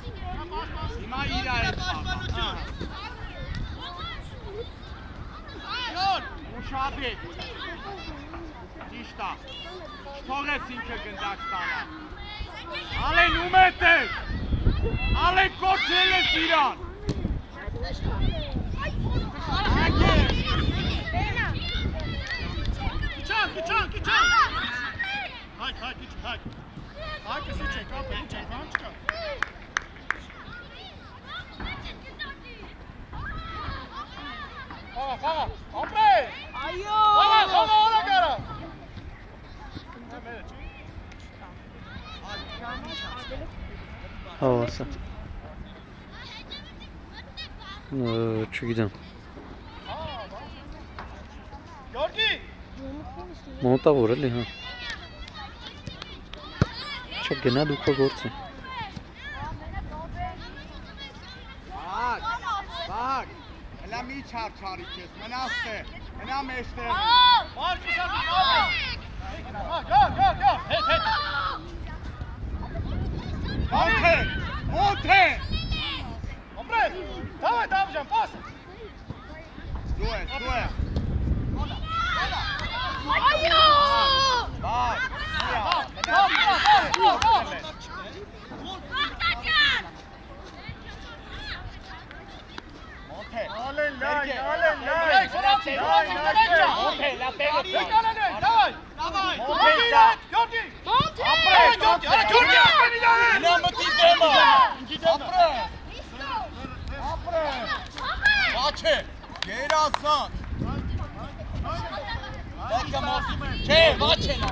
հիմա իրա հետ Ուշադիր, ճիշտ է, չթողեց ինքը գնդակ ստանա։ Ալեն ում էտ ես, ալեն կոչել ես իրան։ Կիչան, հայք, Հայկը սի չեք, ապը, ինչ ենք, վան չկա։ Խաղա, ապրես! Այո! Խաղա, օրա գարա! Հավասա։ Չգիտեմ։ Գյորգի! Մոտավոր էլի, հա։ Չգնա դու քո գործը։ Բակ, հլա մի չարչարի քեզ, մնաս թե, հնա մեջտեղ։ Մարկ ուսակի, հետ։ Մոնթե։ Ապրես, դավայ, դավժան, պաս։ Դու ես։ Այո! Բակ, Ալեն լայն, Մոնթե, լատերը դավայ, Գյորգի, ապրես, Գյորգի, նա մտի դեմը, ապրես, վաչե, գերազան, դակը մոսի, չէ, վաչե նա,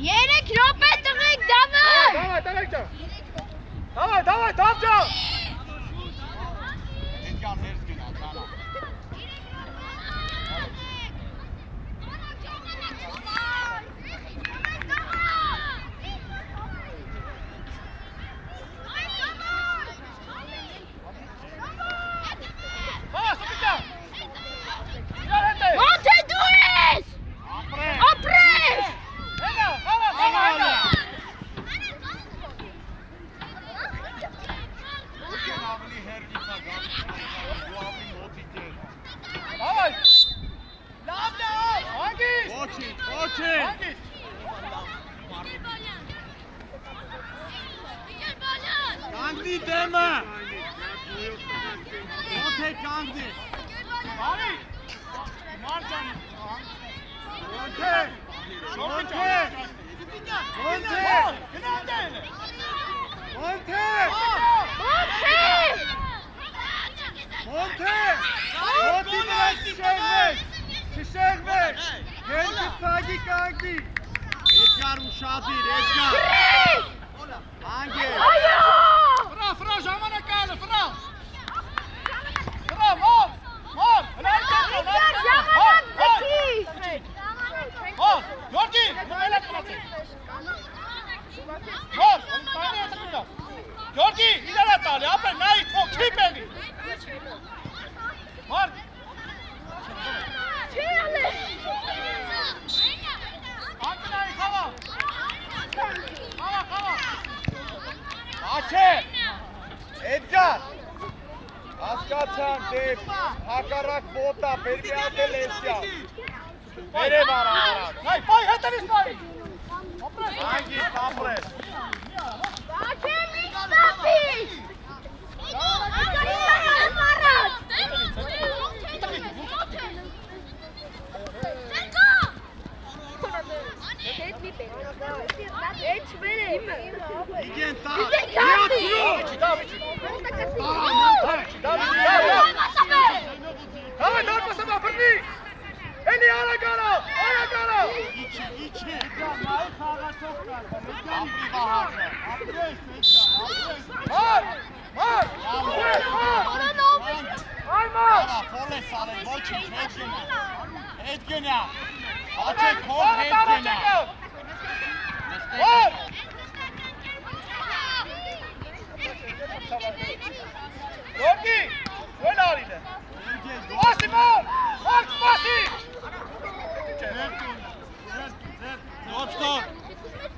Երեք րոպե տղեկ դավայ! Դավայ, դավջա! Էդգար ներս գնա, ծանա։ Մոնթե դու ես! Ապրես! Կանգնի դեմը! Մոնթե կանգնի! Արի! Մարջան! Մոնթե! Մոնթե! Շշեղվեք! Գենգի ծագի կանգնի! Էդգար ուշադիր, Էդգար! Անգեր! Ֆրա, ժամանակալը, ֆրա! Մոր! Էդգար, ժամանակ ձգի! Գյորգի, մոմելա կնացեք! Մոր, տանի է տկուրա! Գյորգի, իրար է տալի, ապր նայի թող, չի պենի! Մոր! Չի ալե! Ակնայի խավա! Խավա! Աչե! Էդգար! Հասկացան դեպ, հակարակ ոտա, բերվիատել էսյա! Վերև արարակ! Հայ, պայ, հետևիս նայի! Անգիստ, ապրես! Բաչե մի ստապի! Այդ չվեր է իմը։ Давай, давай, посмотри, прыгни! Эли, арагара! Арагара! Իչի, մայ խաղացող կար, ապրի վահարը, ապրես, Մար! Մար! Այմար! Փոլ ես արել, ոչինչ, հետ գնա, հաչեք փող հետ գնա, Մար! Գորգի, ո՞ն արին է։ Սպասի մար, մար սպասի։ Դոկտոր,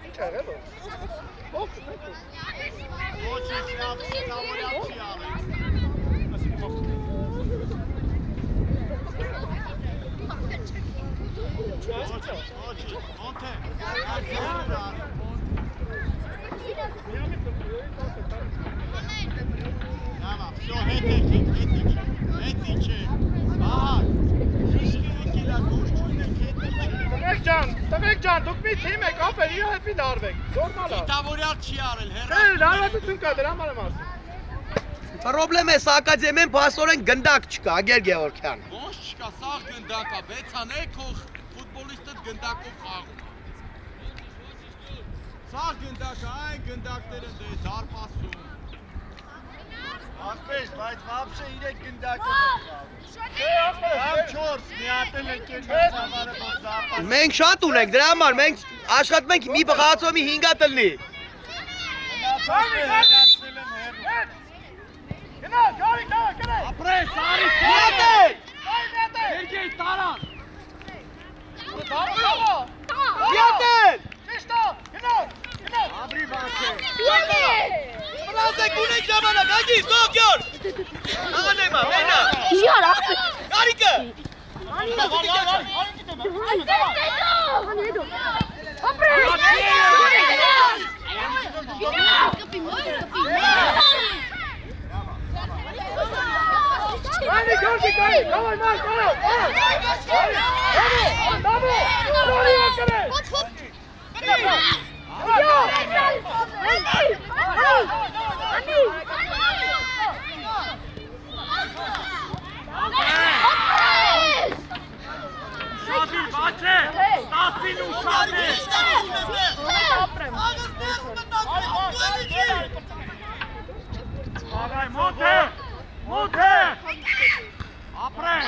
Ինչ եղել է։ ոչինչ, նավորյալ չի արել, ոչինչ, ոնդ է, Всё, հետիչ է, բահար, շիշկի եկիլա գուշ չունեք, Տղեկ ջան, դուք մի թիմ եք, ապեր, իր հետ մի դարվեք, զորմալ է։ Դիտավորյալ չի արել, Էլ, հարվածություն կա, դրա համար եմ ասում։ Պրոբլեմ է, սա ակադեմիեն պասորեն գնդակ չկա, Ագեր Գևորգյան։ Ոնց չկա, սաղ գնդակ է, բեցանեք հող ֆուտբոլիստըտ գնդակով խաղում։ Սաղ գնդակ է, այն գնդակներ են դե դարպասում։ Ասպես, բայց վաբշե իրեք գնդակով են խաղում։ Համ 4 միատել եք կենգած համարը որ զապաս։ Մենք շատ ունենք, դրա համար մենք աշխատում ենք մի բղացով մի 5-ա տնի։ Մնացածն է հեռացել եմ հեռու։ Գնա, գարի, գնա։ Ապրես, արի, Միատե! Սերգեյ տարան։ Միատե! Ճիշտ է, գնա, գնա։ Աբրի վաչե։ Մնացեք ունենք ժամանակ, ագի, Սոկյոր! Աղանեմա, մենա! Իար, Կարիկը! Ayni, Georgi, давай, Mark, Շատին վաչե, տասին ու շատ է։ Աղայ, մոտ է, ապրես։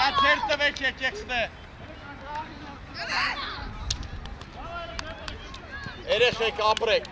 Նա ձեր տվեք եկեք ստե։ Երեխեք ապրեք։